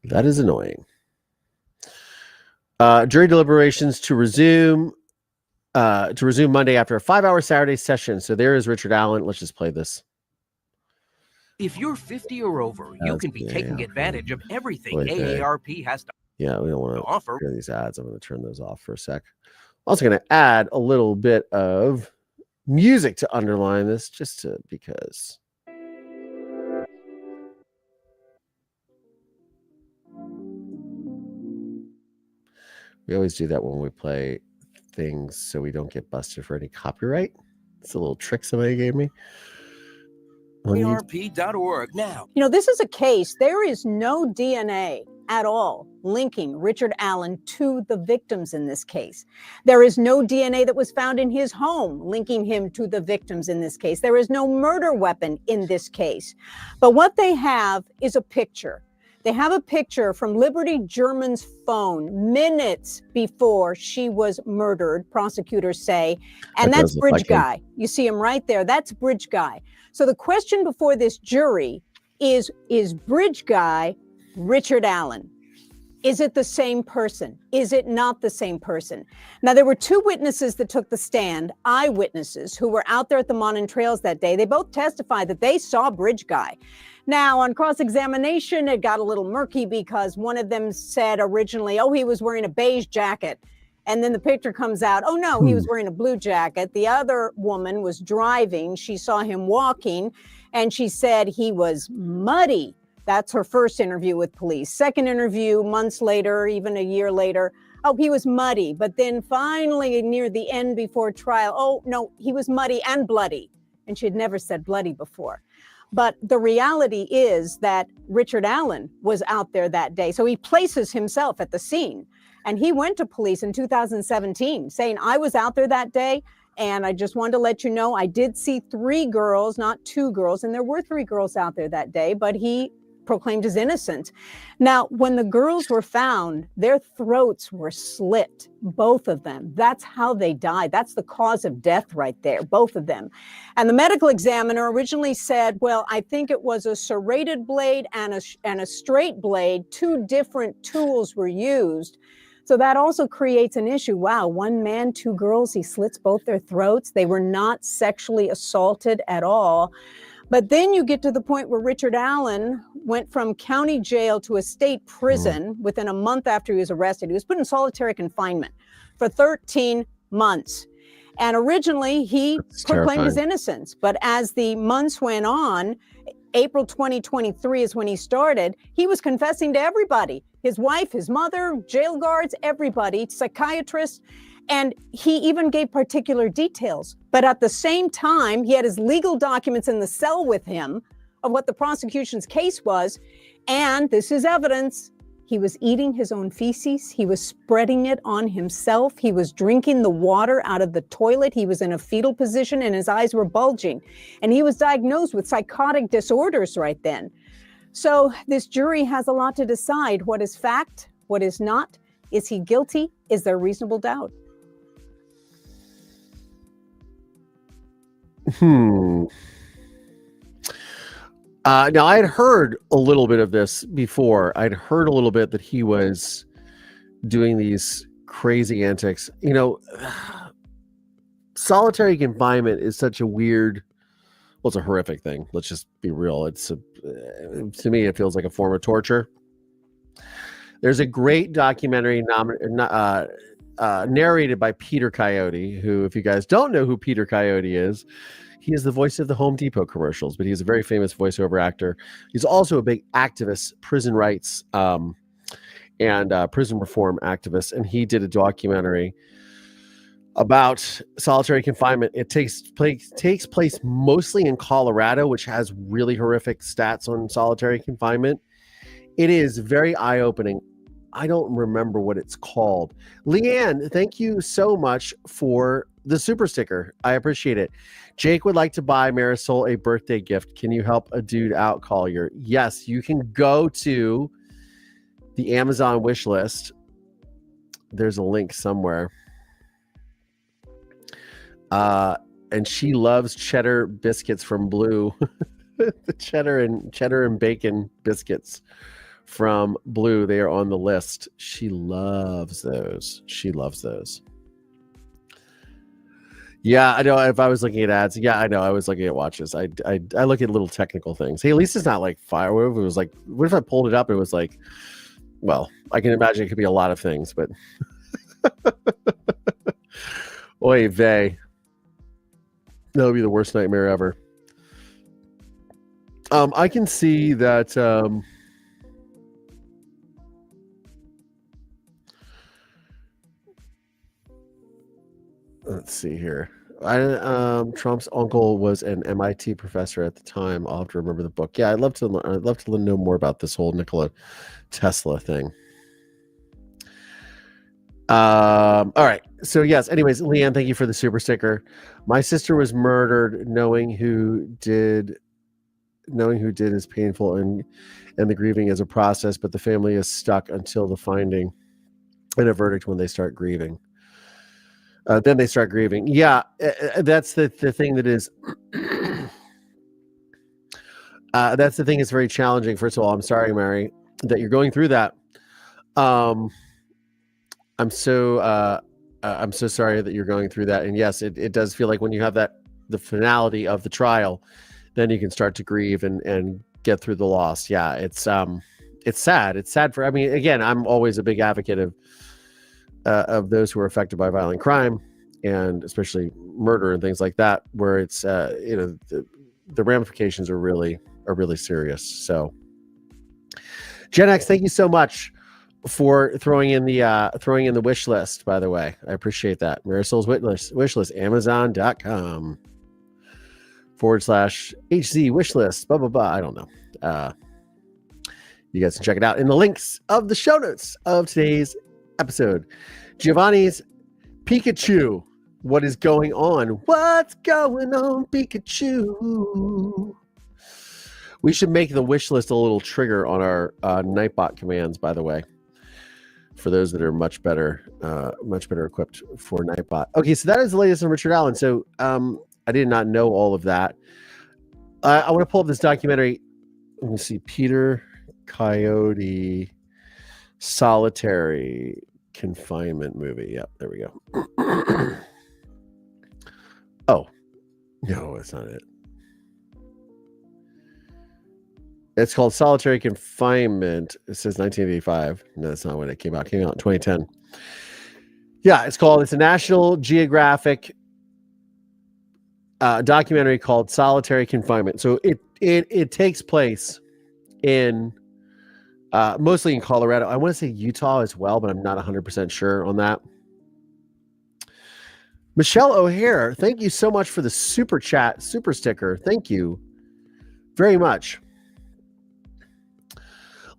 That is annoying. Jury deliberations to resume Monday after a 5-hour Saturday session. So there is Richard Allen. Let's just play this.
If you're 50 or over, you can be taking advantage of everything AARP has to
Yeah, we don't want to offer hear these ads. I'm going to turn those off for a sec. I'm also going to add a little bit of music to underline this because. We always do that when we play things so we don't get busted for any copyright. It's a little trick somebody gave me.
AARP.org now.
You know, this is a case. There is no DNA at all linking Richard Allen to the victims in this case. There is no DNA that was found in his home linking him to the victims in this case. There is no murder weapon in this case. But what they have is a picture. They have a picture from Liberty German's phone minutes before she was murdered, prosecutors say. And that's Bridge Guy. You see him right there. That's Bridge Guy. So the question before this jury is Bridge Guy Richard Allen? Is it the same person? Is it not the same person? Now, there were 2 witnesses that took the stand, eyewitnesses who were out there at the Monon Trails that day. They both testified that they saw Bridge Guy. Now, on cross-examination, it got a little murky because one of them said originally, oh, he was wearing a beige jacket. And then the picture comes out, oh, no, he was wearing a blue jacket. The other woman was driving. She saw him walking, and she said he was muddy. That's her first interview with police. Second interview, months later, even a year later, oh, he was muddy. But then finally, near the end before trial, oh, no, he was muddy and bloody. And she had never said bloody before. But the reality is that Richard Allen was out there that day. So he places himself at the scene. And he went to police in 2017 saying, I was out there that day. And I just wanted to let you know, I did see 3 girls, not 2 girls, and there were 3 girls out there that day, but he proclaimed his innocence. Now, when the girls were found, their throats were slit, both of them. That's how they died. That's the cause of death right there, both of them. And the medical examiner originally said, well, I think it was a serrated blade and a straight blade. 2 different tools were used. So that also creates an issue. Wow, 1 man, 2 girls, he slits both their throats. They were not sexually assaulted at all. But then you get to the point where Richard Allen went from county jail to a state prison within a month after he was arrested. He was put in solitary confinement for 13 months. And originally he proclaimed his innocence. But as the months went on, April 2023 is when he started, he was confessing to everybody, his wife, his mother, jail guards, everybody, psychiatrists. And he even gave particular details. But at the same time, he had his legal documents in the cell with him of what the prosecution's case was. And this is evidence. He was eating his own feces. He was spreading it on himself. He was drinking the water out of the toilet. He was in a fetal position and his eyes were bulging. And he was diagnosed with psychotic disorders right then. So this jury has a lot to decide. What is fact? What is not? Is he guilty? Is there reasonable doubt?
Now, I had heard a little bit of this before. I'd heard a little bit that he was doing these crazy antics. You know, solitary confinement is such a weird, well, it's a horrific thing. Let's just be real. It's to me, it feels like a form of torture. There's a great documentary narrated by Peter Coyote, who, if you guys don't know who Peter Coyote is, he is the voice of the Home Depot commercials, but he's a very famous voiceover actor. He's also a big activist, prison rights and prison reform activist, and he did a documentary about solitary confinement. It takes place mostly in Colorado, which has really horrific stats on solitary confinement. It is very eye-opening. I don't remember what it's called. Leanne, thank you so much for the super sticker. I appreciate it. Jake would like to buy Marisol a birthday gift. Can you help a dude out, Collier? Yes, you can go to the Amazon wish list. There's a link somewhere. And she loves cheddar biscuits from Blue. The cheddar and bacon biscuits from Blue. They are on the list. She loves those. Yeah, I know. If I was looking at ads, yeah, I know. I was looking at watches. I look at little technical things. Hey, at least it's not like fire. What if it was like? What if I pulled it up and it was like? Well, I can imagine it could be a lot of things, but. Oy vey. That would be the worst nightmare ever. I can see that. Let's see here. Trump's uncle was an MIT professor at the time. I'll have to remember the book. Yeah, I'd love to know more about this whole Nikola Tesla thing. All right. So yes. Anyways, Leanne, thank you for the super sticker. My sister was murdered. Knowing who did is painful, and the grieving is a process. But the family is stuck until the finding and a verdict when they start grieving. Then they start grieving. Yeah, that's the thing that is. That's the thing that's very challenging. First of all, I'm sorry, Mary, that you're going through that. I'm so sorry that you're going through that. And yes, it does feel like when you have the finality of the trial, then you can start to grieve and get through the loss. Yeah, it's sad. It's sad for. I mean, again, I'm always a big advocate of those who are affected by violent crime, and especially murder and things like that, where it's the ramifications are really serious. So, Gen X, thank you so much for throwing in the wish list. By the way, I appreciate that. Marisol's wish list, Amazon.com/HZ wish list. Blah blah blah. I don't know. You guys can check it out in the links of the show notes of today's episode. Giovanni's Pikachu What is going on? What's going on, Pikachu? We should make the wish list a little trigger on our Nightbot commands, by the way, for those that are much better equipped for Nightbot. Okay, so that is the latest on Richard Allen. So I did not know all of that. I want to pull up this documentary. Let me see. Peter Coyote solitary confinement movie. Yep, there we go. Oh, no, that's not it. It's called Solitary Confinement. It says 1985. No, that's not when it came out. It came out in 2010. Yeah, it's a National Geographic documentary called Solitary Confinement. So it takes place in mostly in Colorado. I want to say Utah as well, but I'm not 100% sure on that. Michelle O'Hare, thank you so much for the super chat, super sticker. Thank you very much.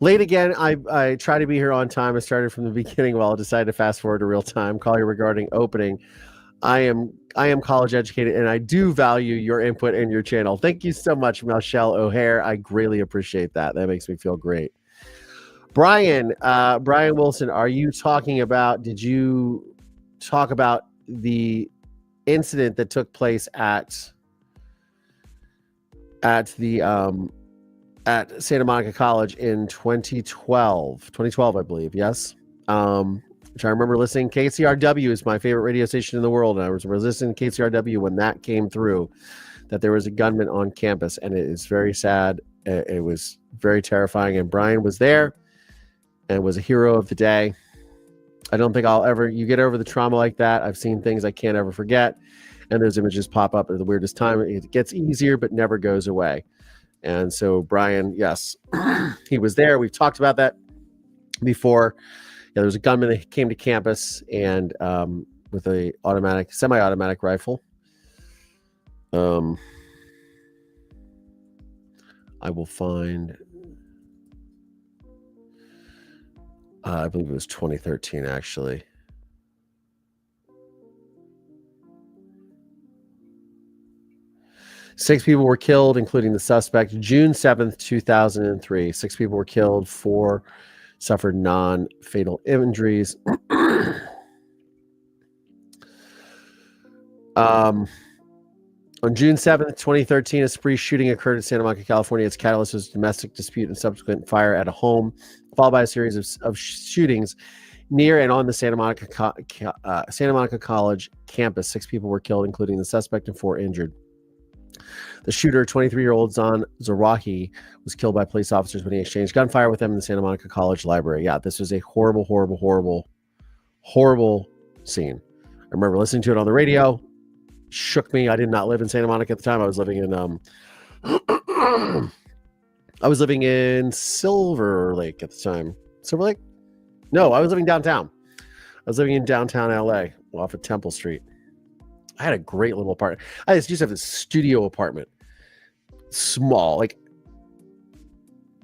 Late again. I try to be here on time. I started from the beginning while I decided to fast forward to real time. Call you regarding opening. I am college educated and I do value your input and your channel. Thank you so much, Michelle O'Hare. I greatly appreciate that. That makes me feel great. Brian Wilson, did you talk about the incident that took place at Santa Monica College in 2012, I believe. Yes. Which I remember listening. KCRW is my favorite radio station in the world. And I was listening to KCRW when that came through, that there was a gunman on campus, and it is very sad. It was very terrifying. And Brian was there and was a hero of the day. I don't think you get over the trauma like that. I've seen things I can't ever forget. And those images pop up at the weirdest time. It gets easier, but never goes away. And so Brian, yes, he was there. We've talked about that before. Yeah, there was a gunman that came to campus and with a semi-automatic rifle. I will find. I believe it was 2013, actually. Six people were killed, including the suspect. June 7th, 2003. 6 people were killed. 4 suffered non-fatal injuries. On June 7th, 2013, a spree shooting occurred in Santa Monica, California. Its catalyst was domestic dispute and subsequent fire at a home, followed by a series of shootings near and on the Santa Monica College campus. 6 people were killed, including the suspect, and 4 injured. The shooter, 23-year-old Zan Zarahi, was killed by police officers when he exchanged gunfire with them in the Santa Monica College library. Yeah, this was a horrible, horrible, horrible, horrible scene. I remember listening to it on the radio. Shook me. I did not live in Santa Monica at the time. I was living in Silver Lake at the time. Silver Lake? No, I was living downtown. I was living in downtown LA off of Temple Street. I had a great little apartment. I used to have this studio apartment. Small, like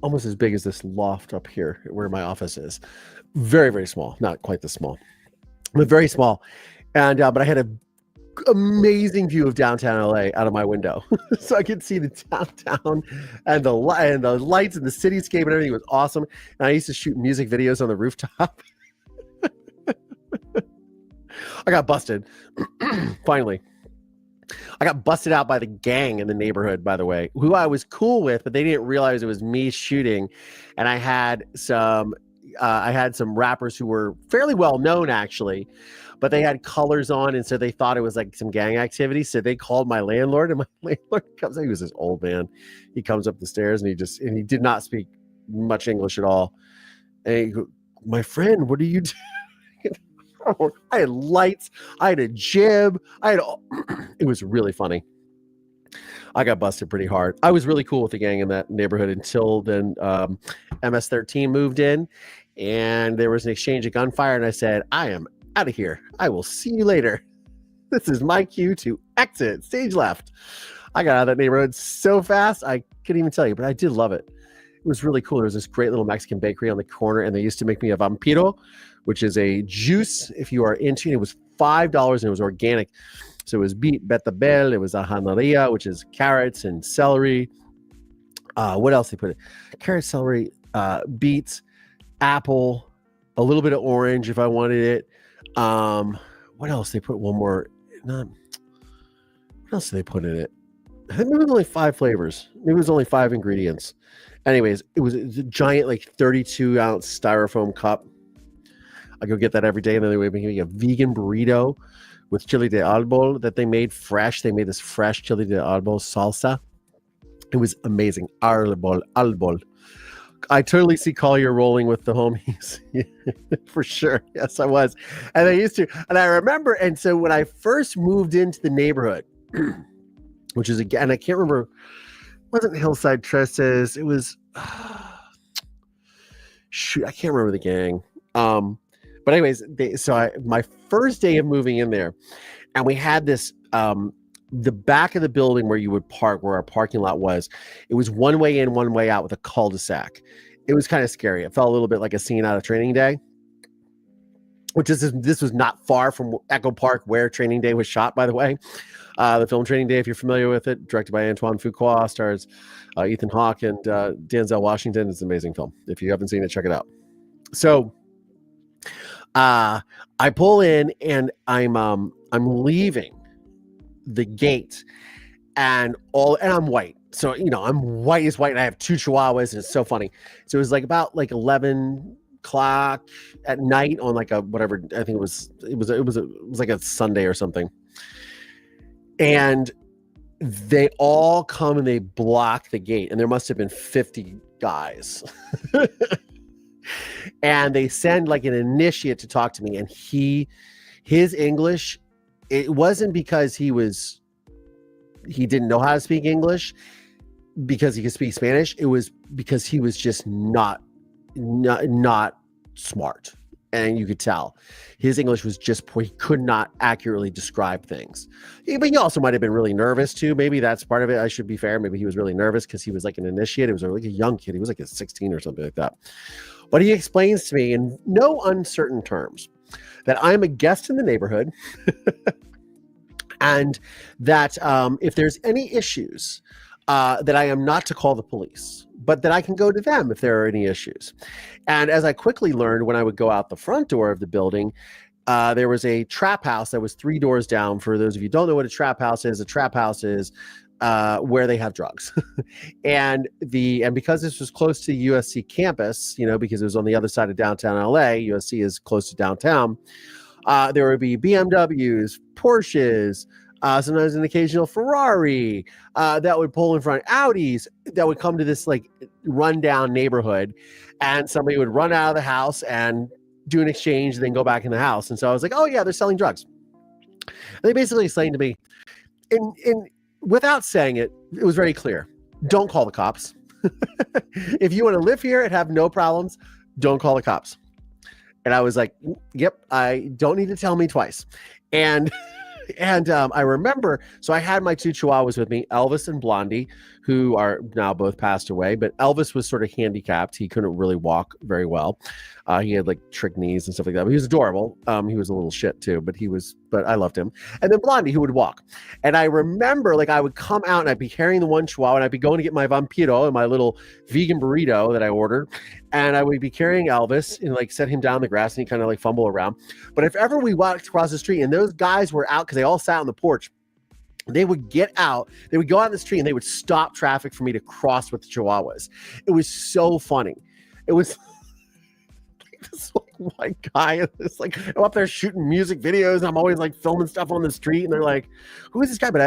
almost as big as this loft up here where my office is. Very, very small. Not quite this small, but very small. And but I had an amazing view of downtown LA out of my window. So I could see the downtown and the lights and the cityscape and everything was awesome. And I used to shoot music videos on the rooftop. I got busted. Finally. I got busted out by the gang in the neighborhood, by the way, who I was cool with, but they didn't realize it was me shooting. And I had some rappers who were fairly well known, actually, but they had colors on, and so they thought it was like some gang activity. So they called my landlord, and my landlord comes up. He was this old man. He comes up the stairs, and he did not speak much English at all. And he goes, "My friend, what are you doing?" I had lights. I had a jib. It was really funny. I got busted pretty hard. I was really cool with the gang in that neighborhood until then. MS-13 moved in, and there was an exchange of gunfire, and I said, "I am out of here. I will see you later. This is my cue to exit. Stage left." I got out of that neighborhood so fast, I couldn't even tell you, but I did love it. It was really cool. There was this great little Mexican bakery on the corner, and they used to make me a vampiro, which is a juice if you are into it. It was $5 and it was organic. So it was betabel, it was ajanaria, which is carrots and celery. What else they put in? Carrot, celery, beets, apple, a little bit of orange if I wanted it. What else? They put one more. What else did they put in it? I think it was only 5 flavors. Maybe it was only 5 ingredients. Anyways, it was a giant, like 32-ounce styrofoam cup. I go get that every day, and then they would make me a vegan burrito with chili de árbol that they made fresh. They made this fresh chili de árbol salsa. It was amazing. Árbol. I totally see Collier rolling with the homies. For sure. Yes, I was. And I used to. And I remember, and so when I first moved into the neighborhood, which is, again, I can't remember, it wasn't Hillside Tresses. It was, shoot, I can't remember the gang. But anyways, my first day of moving in there, and we had this, the back of the building where you would park, where our parking lot was, it was one way in, one way out with a cul-de-sac. It was kind of scary. It felt a little bit like a scene out of Training Day, this was not far from Echo Park where Training Day was shot, by the way. The film Training Day, if you're familiar with it, directed by Antoine Fuqua, stars Ethan Hawke and Denzel Washington. It's an amazing film. If you haven't seen it, check it out. So I pull in and I'm leaving the gate, and I'm white. So, I'm white as white, and I have 2 chihuahuas, and it's so funny. So it was like about like 11 o'clock at night on like a whatever, I think it was like a Sunday or something. And they all come and they block the gate, and there must have been 50 guys. And they send like an initiate to talk to me, and his English, it wasn't because he didn't know how to speak English because he could speak Spanish. It was because he was just not smart. And you could tell his English was just poor. He could not accurately describe things. But he also might have been really nervous too. Maybe that's part of it. I should be fair. Maybe he was really nervous because he was like an initiate. He was like a young kid. He was like a 16 or something like that. But he explains to me in no uncertain terms that I'm a guest in the neighborhood and that if there's any issues, that I am not to call the police, but that I can go to them if there are any issues. And as I quickly learned when I would go out the front door of the building, there was a trap house that was 3 doors down. For those of you who don't know what a trap house is where they have drugs. and because this was close to the USC campus, because it was on the other side of downtown LA, USC is close to downtown, there would be BMWs, Porsches, sometimes an occasional Ferrari that would pull in front, Audis that would come to this like rundown neighborhood, and somebody would run out of the house and do an exchange and then go back in the house. And so I was like, oh yeah, they're selling drugs. And they basically explained to me, in without saying it, it was very clear. Don't call the cops. If you want to live here and have no problems, don't call the cops. And I was like, yep, I don't need to tell me twice. And I remember, so I had my 2 chihuahuas with me, Elvis and Blondie, who are now both passed away, but Elvis was sort of handicapped. He couldn't really walk very well. He had like trick knees and stuff like that, but he was adorable. He was a little shit too, but I loved him. And then Blondie, who would walk. And I remember like I would come out and I'd be carrying the 1 chihuahua and I'd be going to get my vampiro and my little vegan burrito that I ordered. And I would be carrying Elvis and like set him down in the grass and he kind of like fumble around. But if ever we walked across the street and those guys were out, because they all sat on the porch, they would get out, they would go out in the street and they would stop traffic for me to cross with the chihuahuas. It was so funny. It was this like white guy, it's like I'm up there shooting music videos and I'm always like filming stuff on the street and they're like, who is this guy? But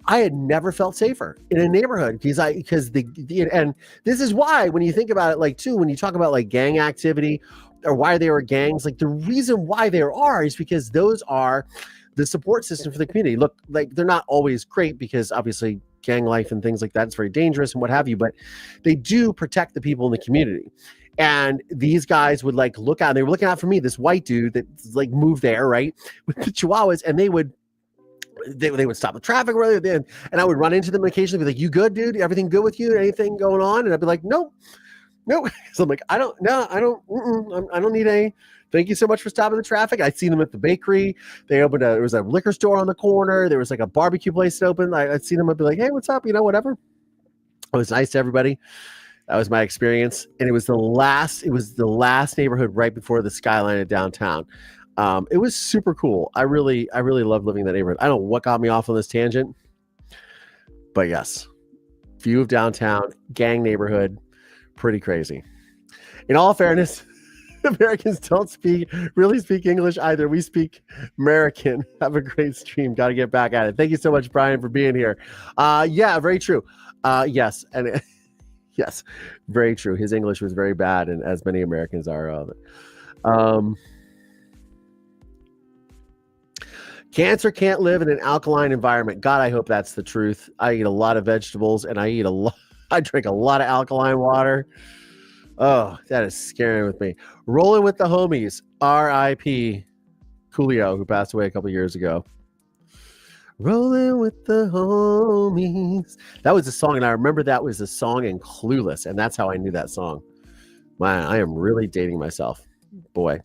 I had never felt safer in a neighborhood because and this is why when you think about it, like too, when you talk about like gang activity or why there are gangs, like the reason why there are is because those are the support system for the community. Look, like they're not always great because obviously gang life and things like that is very dangerous and what have you, but they do protect the people in the community. And these guys would like look out, and they were looking out for me, this white dude that like moved there, right, with the chihuahuas, and they would stop the traffic rather than, and I would run into them occasionally, be like, you good, dude? Everything good with you? Anything going on? And I'd be like, nope. No, so I'm like, I don't need any. Thank you so much for stopping the traffic. I'd seen them at the bakery. There was a liquor store on the corner. There was like a barbecue place open. I'd seen them. I'd be like, hey, what's up? Whatever. It was nice to everybody. That was my experience. And it was the last neighborhood right before the skyline of downtown. It was super cool. I really loved living in that neighborhood. I don't know what got me off on this tangent, but yes, view of downtown, gang neighborhood, pretty crazy. In all fairness, Americans don't really speak English either. We speak American. Have a great stream. Got to get back at it. Thank you so much, Brian, for being here. Yeah, very true. Yes, and yes, very true. His English was very bad, and as many Americans are. Cancer can't live in an alkaline environment. God, I hope that's the truth. I eat a lot of vegetables, and I drink a lot of alkaline water. Oh, that is scary with me. Rolling with the homies. R.I.P. Coolio, who passed away a couple years ago. Rolling with the homies. That was a song, and I remember that was a song in Clueless, and that's how I knew that song. Man, I am really dating myself. Boy.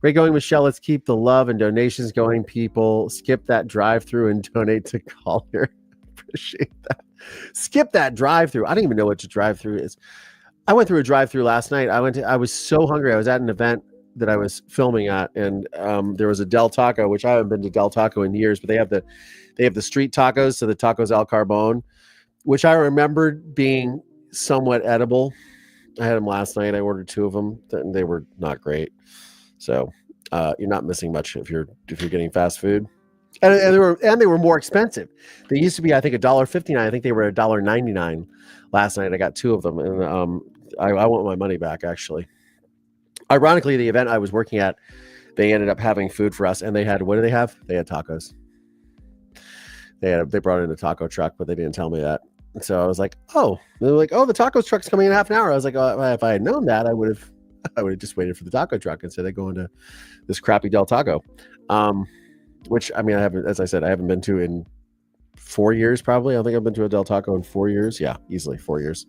Great going, Michelle. Let's keep the love and donations going, people. Skip that drive-through and donate to Collier. Appreciate that. Skip that drive-through. I don't even know what a drive-through is. I went through a drive-through last night. I was so hungry. I was at an event that I was filming at, and there was a Del Taco, which I haven't been to Del Taco in years, but they have the street tacos, so the tacos al carbone, which I remembered being somewhat edible. I had them last night. I ordered 2 of them, and they were not great. So you're not missing much if you're getting fast food. And they were more expensive. They used to be, I think, $1.59. I think they were $1.99 last night. I got 2 of them, and I want my money back, actually. Ironically, the event I was working at, they ended up having food for us, and they had, what do they have? They had tacos. They brought in a taco truck, but they didn't tell me that. So I was like, oh. They were like, oh, the taco truck's coming in half an hour. I was like, oh, if I had known that, I would have just waited for the taco truck instead of going to this crappy Del Taco. Which, I mean, I haven't been to in 4 years, probably. I don't think I've been to a Del Taco in 4 years. Yeah, easily 4 years.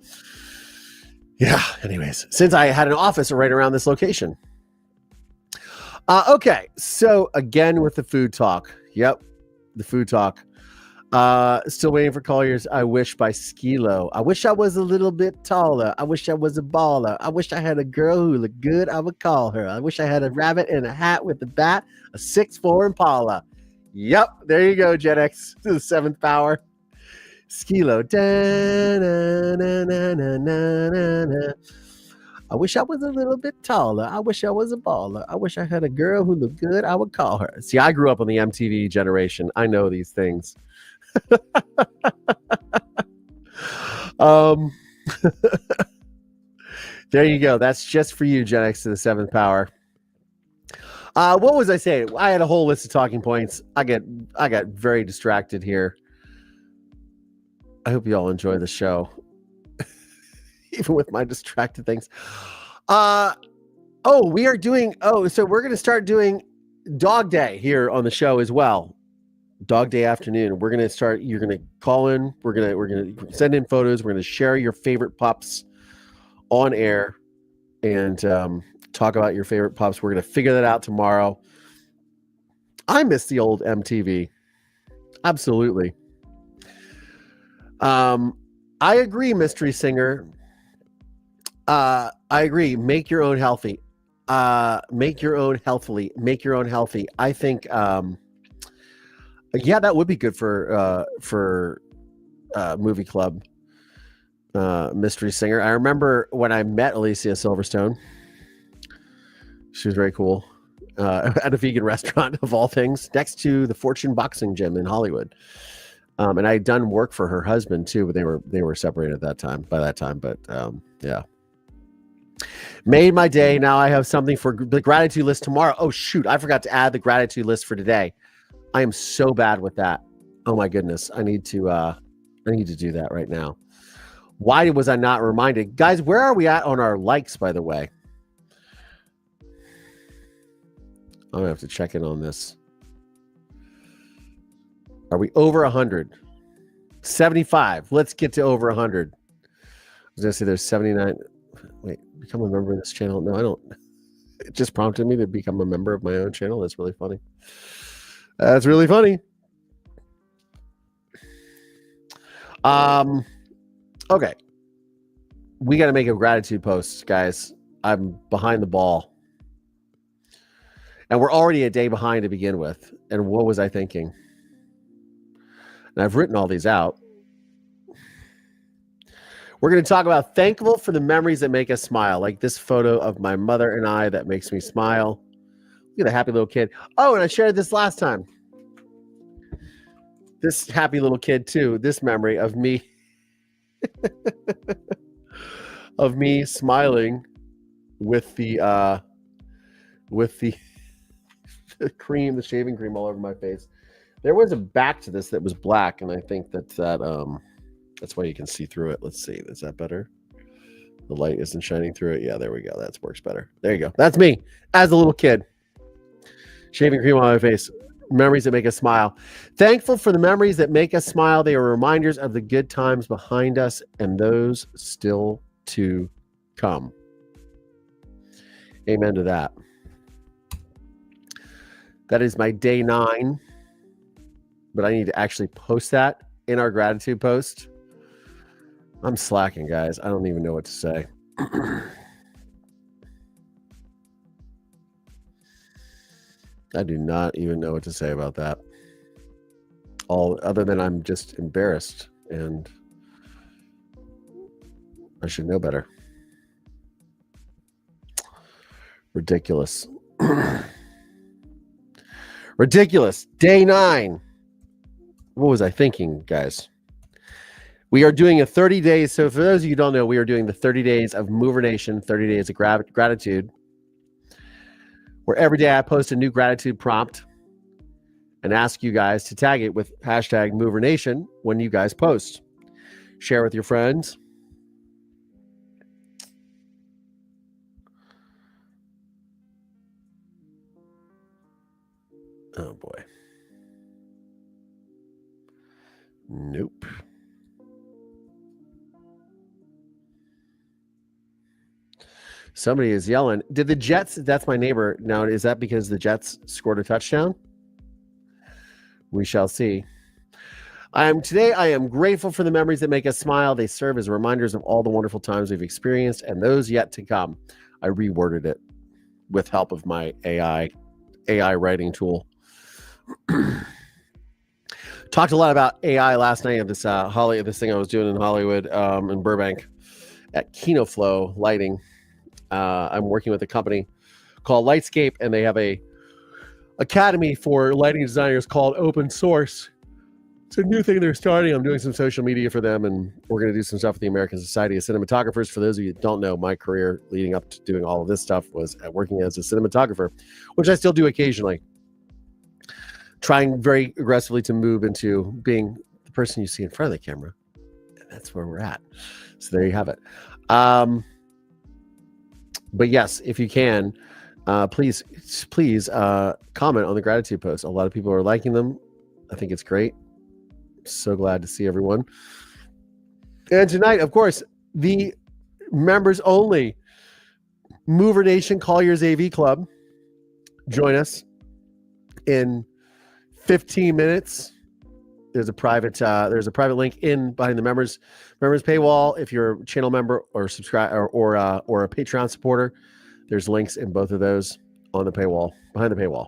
Yeah, anyways, since I had an office right around this location. Okay, so again with the food talk. Yep, the food talk. Still waiting for Collier's I Wish by Skilo. I wish I was a little bit taller. I wish I was a baller. I wish I had a girl who looked good. I would call her. I wish I had a rabbit in a hat with a bat, a 6'4" Impala. Yep, there you go, Gen X to the 7th power. Skilo. I wish I was a little bit taller. I wish I was a baller. I wish I had a girl who looked good. I would call her. See, I grew up on the MTV generation. I know these things. There you go. That's just for you, Gen X to the 7th power. What was I saying? I had a whole list of talking points. I got very distracted here. I hope you all enjoy the show, even with my distracted things. So we're going to start doing Dog Day here on the show as well. Dog Day afternoon. We're going to start. You're going to call in. We're going to send in photos. We're going to share your favorite pups on air and talk about your favorite pups. We're going to figure that out tomorrow. I miss the old MTV. Absolutely. I agree, Mystery Singer. I agree. Make your own healthy. Make your own healthily. Make your own healthy. I think, yeah, that would be good for movie club. Mystery Singer. I remember when I met Alicia Silverstone. She was very cool. At a vegan restaurant of all things, next to the Fortune Boxing Gym in Hollywood. And I had done work for her husband too, but they were separated by that time. But yeah. Made my day. Now I have something for the gratitude list tomorrow. Oh shoot, I forgot to add the gratitude list for today. I am so bad with that. Oh my goodness. I need to do that right now. Why was I not reminded? Guys, where are we at on our likes, by the way? I'm gonna have to check in on this. Are we over 100? 75. Let's get to over 100. I was gonna say there's 79. Wait, become a member of this channel? No, I don't. It just prompted me to become a member of my own channel. That's really funny. That's really funny. Okay. We got to make a gratitude post, guys. I'm behind the ball. And we're already a day behind to begin with. And what was I thinking? And I've written all these out. We're going to talk about thankful for the memories that make us smile, like this photo of my mother and I that makes me smile. Look at a happy little kid. Oh, and I shared this last time. This happy little kid, too. This memory of me. Of me smiling with the cream, the shaving cream all over my face. There was a back to this that was black, and I think that's why you can see through it. Let's see. Is that better? The light isn't shining through it. Yeah, there we go. That works better. There you go. That's me as a little kid. Shaving cream on my face. Memories that make us smile. Thankful for the memories that make us smile. They are reminders of the good times behind us and those still to come. Amen to that. That is my day 9. But I need to actually post that in our gratitude post. I'm slacking, guys. I don't even know what to say. I do not even know what to say about that. All other than I'm just embarrassed and I should know better. Ridiculous. Ridiculous. Day 9. What was I thinking, guys? We are doing a 30 days. So for those of you who don't know, we are doing the 30 days of Mover Nation, 30 days of gratitude, where every day I post a new gratitude prompt and ask you guys to tag it with hashtag Mover Nation when you guys post. Share with your friends. Oh boy. Nope. Somebody is yelling. Did the Jets, that's my neighbor. Now, is that because the Jets scored a touchdown? We shall see. Today, I am grateful for the memories that make us smile. They serve as reminders of all the wonderful times we've experienced and those yet to come. I reworded it with help of my AI writing tool. Talked a lot about AI last night at this this thing I was doing in Hollywood, in Burbank at KinoFlow Lighting. I'm working with a company called Lightscape, and they have a academy for lighting designers called Open Source. It's a new thing they're starting. I'm doing some social media for them, and we're going to do some stuff with the American Society of Cinematographers. For those of you that don't know, my career leading up to doing all of this stuff was working as a cinematographer, which I still do occasionally. Trying very aggressively to move into being the person you see in front of the camera. And that's where we're at. So there you have it. But yes, if you can, please comment on the gratitude post. A lot of people are liking them. I think it's great. So glad to see everyone. And tonight, of course, the members only Mover Nation Colliers AV Club. Join us in 15 minutes. There's a private link in behind the members paywall. If you're a channel member or subscribe or a Patreon supporter, there's links in both of those on the paywall, behind the paywall.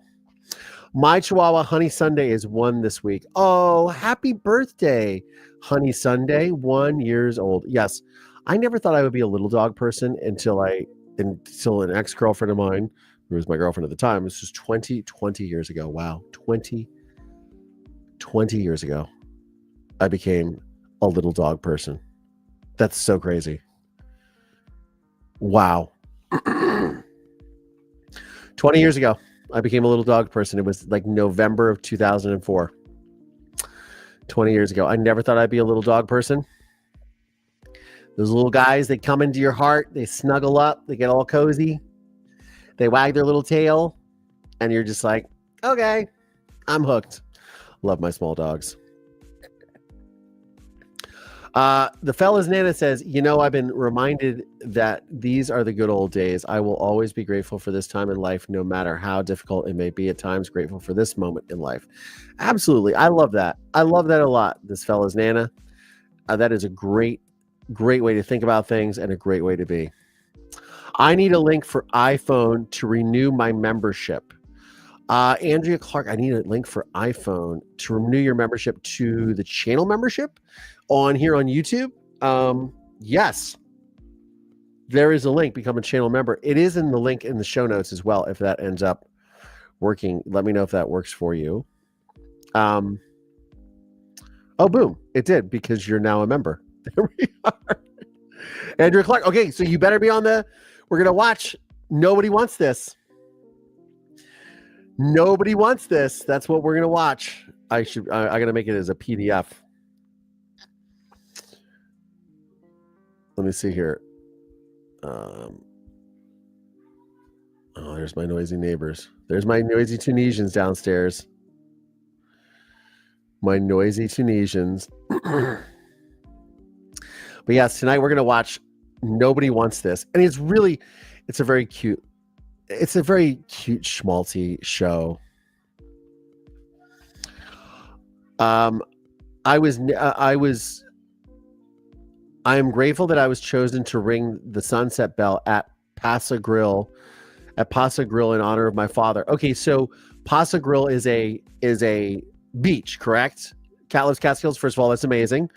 My Chihuahua Honey Sunday is 1 this week. Oh, happy birthday, Honey Sunday, 1 year old. Yes, I never thought I would be a little dog person until an ex-girlfriend of mine, who was my girlfriend at the time, this was 20 years ago. Wow, 20 years ago, I became a little dog person. That's so crazy. Wow. 20 years ago, I became a little dog person. It was like November of 2004. 20 years ago. I never thought I'd be a little dog person. Those little guys, they come into your heart, they snuggle up, they get all cozy, they wag their little tail, and you're just like, okay, I'm hooked. Love my small dogs. The Fellas Nana says, I've been reminded that these are the good old days. I will always be grateful for this time in life, no matter how difficult it may be at times. Grateful for this moment in life. Absolutely. I love that. I love that a lot. This Fellas Nana. That is a great way to think about things and a great way to be. I need a link for iPhone to renew my membership. Andrea Clark, I need a link for iPhone to renew your membership to the channel membership on here on YouTube. Yes, there is a link. Become a channel member. It is in the link in the show notes as well. If that ends up working, let me know if that works for you. Oh, boom. It did, because you're now a member. There we are. Andrea Clark. Okay, so you better be on we're going to watch Nobody Wants This. Nobody Wants This. That's what we're going to watch. I got to make it as a PDF. Let me see here. There's my noisy neighbors. There's my noisy Tunisians downstairs. My noisy Tunisians. But yes, tonight we're going to watch Nobody Wants This. And it's a very cute schmaltzy show. I am grateful that I was chosen to ring the sunset bell at Pasa Grill in honor of my father. Okay, so Pasa Grill is a beach, correct? Catlips Catskills. First of all, that's amazing.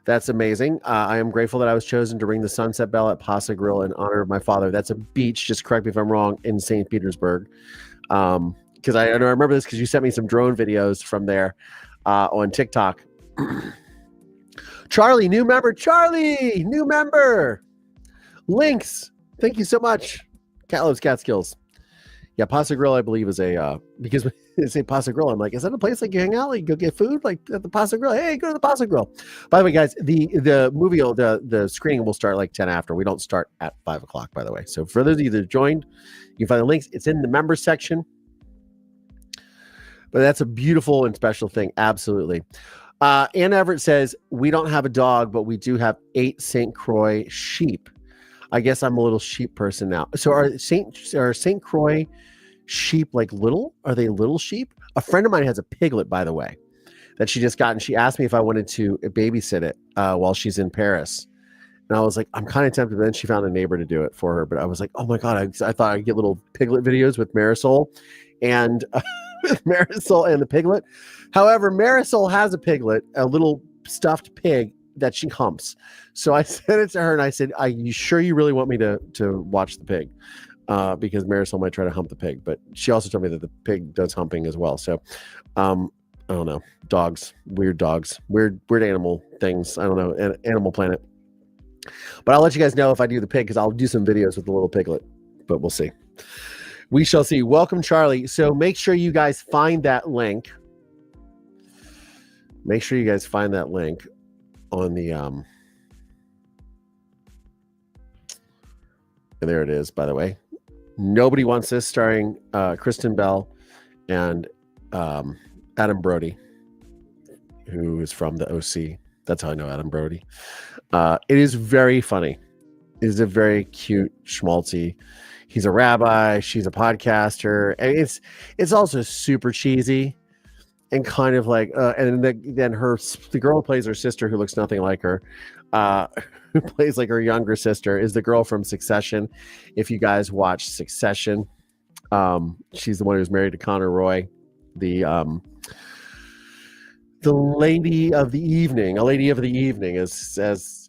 That's amazing. I am grateful that I was chosen to ring the sunset bell at Pasa Grill in honor of my father. That's a beach, just correct me if I'm wrong, in St. Petersburg. Because I remember this because you sent me some drone videos from there on TikTok. Charlie, new member. Charlie, new member. Links. Thank you so much. Catlips Catskills. Yeah, Pasa Grill, I believe, is because when they say Pasa Grill, I'm like, is that a place like you hang out, like go get food, like at the Pasa Grill? Hey, go to the Pasa Grill. By the way, guys, the movie, the screening will start like 10 after. We don't start at 5 o'clock, by the way. So for those of you that joined, you can find the links. It's in the members section. But that's a beautiful and special thing. Absolutely. Ann Everett says, we don't have a dog, but we do have 8 St. Croix sheep. I guess I'm a little sheep person now. So are St. Croix sheep like little? Are they little sheep? A friend of mine has a piglet, by the way, that she just got, and she asked me if I wanted to babysit it while she's in Paris. And I was like, I'm kind of tempted. But then she found a neighbor to do it for her. But I was like, oh my God, I thought I'd get little piglet videos with Marisol and Marisol and the piglet. However, Marisol has a piglet, a little stuffed pig that she humps. So I sent it to her and I said, are you sure you really want me to watch the pig? Because Marisol might try to hump the pig, but she also told me that the pig does humping as well. So I don't know. Dogs, weird animal things. I don't know. Animal Planet. But I'll let you guys know if I do the pig, because I'll do some videos with the little piglet, but we'll see. We shall see. Welcome, Charlie. So make sure you guys find that link. Make sure you guys find that link on the and there it is, by the way. Nobody Wants This, starring Kristen Bell and Adam Brody, who is from the OC. That's how I know Adam Brody. It is very funny. It is a very cute schmaltzy. He's a rabbi. She's a podcaster. And it's also super cheesy and kind of like, and then the girl who plays her sister, who looks nothing like her, who plays like her younger sister, is the girl from Succession. If you guys watch Succession, she's the one who's married to Connor Roy, the lady of the evening, as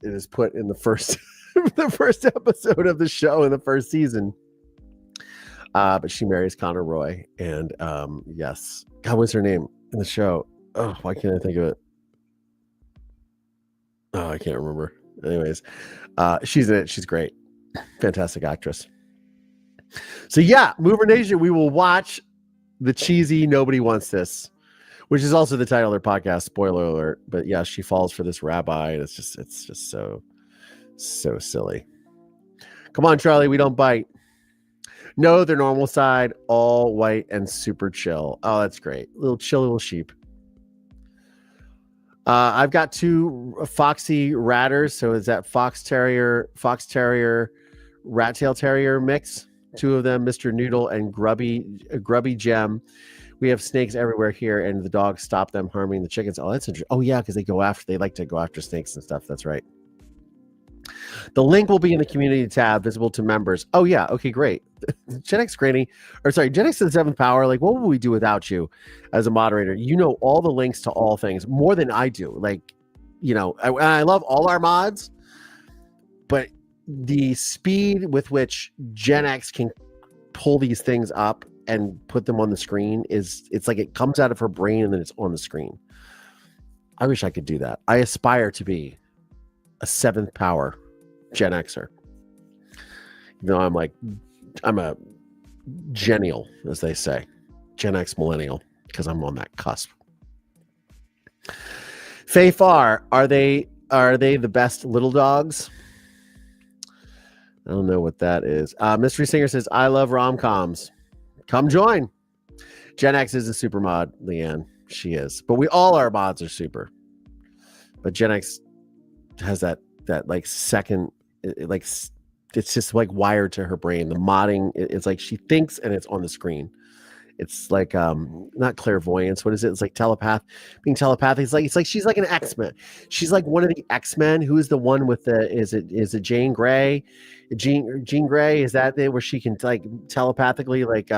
it is put in the first the first episode of the show in the first season. But she marries Connor Roy, and yes, God, what's her name in the show? Oh, why can't I think of it? Oh, I can't remember. Anyways, she's in it. She's great. Fantastic actress. So yeah, Mover Nation, we will watch the cheesy Nobody Wants This, which is also the title of their podcast. Spoiler alert. But yeah, she falls for this rabbi, and it's just so silly. Come on, Charlie, we don't bite. No, they're normal side, all white and super chill. Oh, that's great. Little chill little sheep. I've got 2 Foxy Ratters. So is that Fox Terrier, Rat Tail Terrier mix? 2 of them, Mr. Noodle and Grubby Gem. We have snakes everywhere here, and the dogs stop them harming the chickens. Oh, that's interesting. Oh, yeah, because they like to go after snakes and stuff. That's right. The link will be in the community tab, visible to members. Oh, yeah. Okay, great. Gen X Granny, Gen X to the 7th power. Like, what would we do without you as a moderator? You know all the links to all things more than I do. Like, I love all our mods, but the speed with which Gen X can pull these things up and put them on the screen it's like it comes out of her brain and then it's on the screen. I wish I could do that. I aspire to be a 7th power Gen Xer. Even though I'm a genial, as they say, Gen X millennial, because I'm on that cusp. Faye Farr, are they the best little dogs? I don't know what that is. Mystery Singer says, I love rom-coms. Come join. Gen X is a super mod, Leanne. She is. But our mods are super. But Gen X has that like second, it's just like wired to her brain. The modding, it's like she thinks and it's on the screen. It's like not clairvoyance. What is it? It's like being telepathic. It's like she's like an X-Men. She's like one of the X-Men. Who is the one with is it Jean Grey? Jean Grey, is that where she can like telepathically, like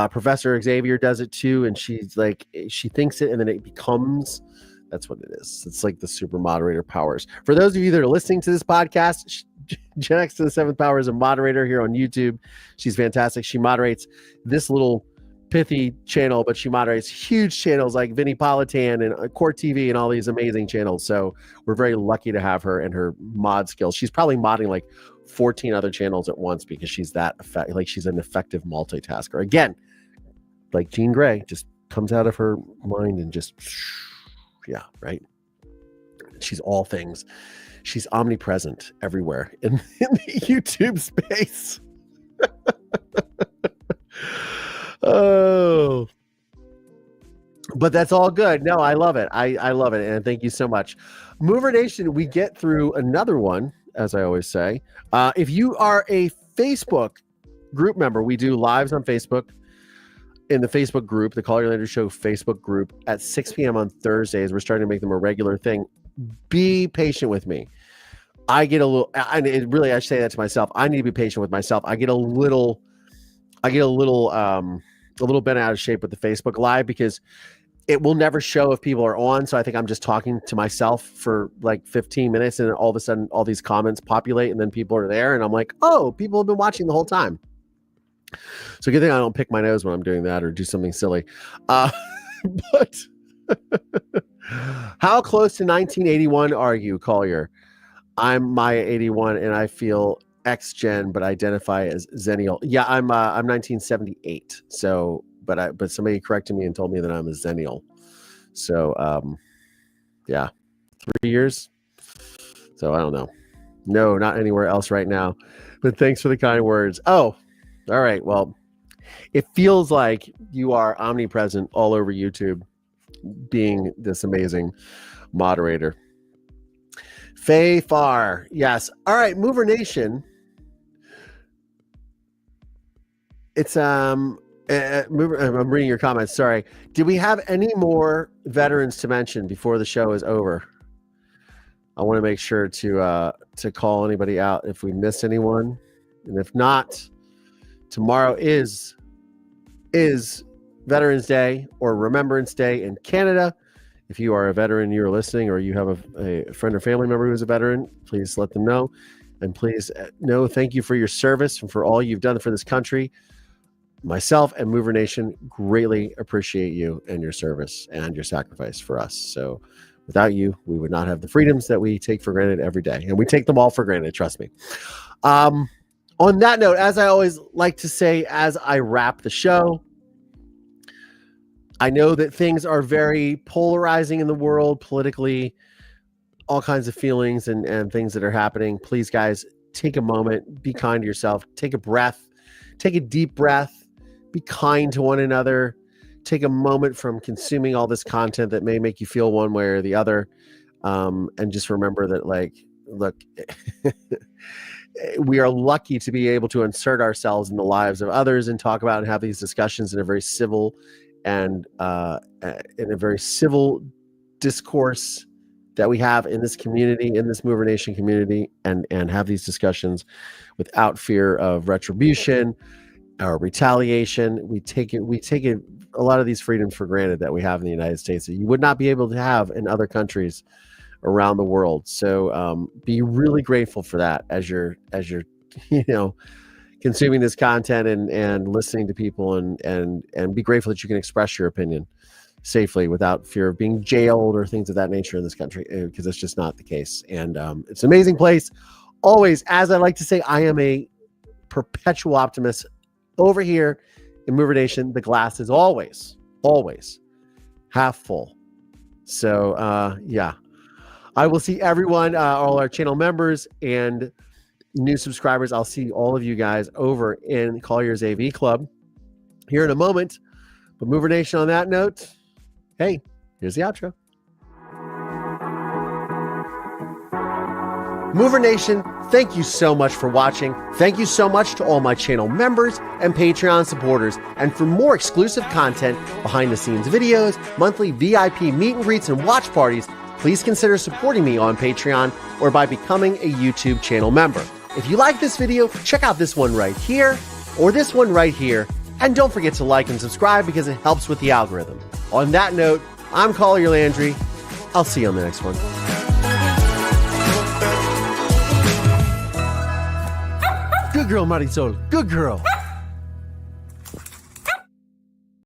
Professor Xavier does it too, and she's like she thinks it and then it becomes. That's what it is. It's like the super moderator powers. For those of you that are listening to this podcast, Gen X to the 7th power is a moderator here on YouTube. She's fantastic. She moderates this little pithy channel, but she moderates huge channels like Vinnie Politan and Court TV and all these amazing channels. So we're very lucky to have her and her mod skills. She's probably modding like 14 other channels at once because she's she's an effective multitasker. Again, like Jean Grey, just comes out of her mind and just, yeah, right. She's all things. She's omnipresent everywhere in the YouTube space. Oh, but that's all good. No, I love it. I love it. And thank you so much. Mover Nation, we get through another one, as I always say. If you are a Facebook group member, we do lives on Facebook in the Facebook group, the Call Your Lander Show Facebook group at 6 p.m. on Thursdays. We're starting to make them a regular thing. Be patient with me. I get a little, and I say that to myself. I need to be patient with myself. I get a little bent out of shape with the Facebook Live because it will never show if people are on. So I think I'm just talking to myself for like 15 minutes, and all of a sudden all these comments populate, and then people are there, and I'm like, oh, people have been watching the whole time. So good thing I don't pick my nose when I'm doing that or do something silly. But how close to 1981 are you, Collier? I'm Maya 81 and I feel X-Gen, but identify as Zennial. Yeah, I'm 1978. So, but somebody corrected me and told me that I'm a Zennial. So, yeah, 3 years. So I don't know. No, not anywhere else right now. But thanks for the kind words. Oh, all right. Well, it feels like you are omnipresent all over YouTube, being this amazing moderator. Faye Farr. Yes. All right. Mover Nation. It's I'm reading your comments. Sorry. Did we have any more veterans to mention before the show is over? I want to make sure to call anybody out if we missed anyone, and if not, tomorrow is Veterans Day or Remembrance Day in Canada. If you are a veteran, you're listening, or you have a friend or family member who's a veteran, please let them know. And please know, thank you for your service and for all you've done for this country. Myself and Mover Nation greatly appreciate you and your service and your sacrifice for us. So without you, we would not have the freedoms that we take for granted every day. And we take them all for granted, trust me. On that note, as I always like to say, as I wrap the show, I know that things are very polarizing in the world politically, all kinds of feelings and things that are happening. Please, guys, take a moment, be kind to yourself, take a breath, take a deep breath, be kind to one another, take a moment from consuming all this content that may make you feel one way or the other, and just remember that, like, look, we are lucky to be able to insert ourselves in the lives of others and talk about and have these discussions in a very civil and in a very civil discourse that we have in this community, in this Mover Nation community, and have these discussions without fear of retribution or retaliation. We take it a lot of these freedoms for granted that we have in the United States that you would not be able to have in other countries around the world. So be really grateful for that as you're consuming this content and listening to people, and be grateful that you can express your opinion safely without fear of being jailed or things of that nature in this country, because it's just not the case. And it's an amazing place. Always, as I like to say, I am a perpetual optimist. Over here in Mover Nation, the glass is always half full. So yeah, I will see everyone, all our channel members and new subscribers. I'll see all of you guys over in Collier's AV Club here in a moment. But Mover Nation, on that note, hey, here's the outro. Mover Nation, thank you so much for watching. Thank you so much to all my channel members and Patreon supporters. And for more exclusive content, behind the scenes videos, monthly VIP meet and greets, and watch parties, please consider supporting me on Patreon or by becoming a YouTube channel member. If you like this video, check out this one right here or this one right here. And don't forget to like and subscribe because it helps with the algorithm. On that note, I'm Collier Landry. I'll see you on the next one. Good girl, Marisol. Good girl.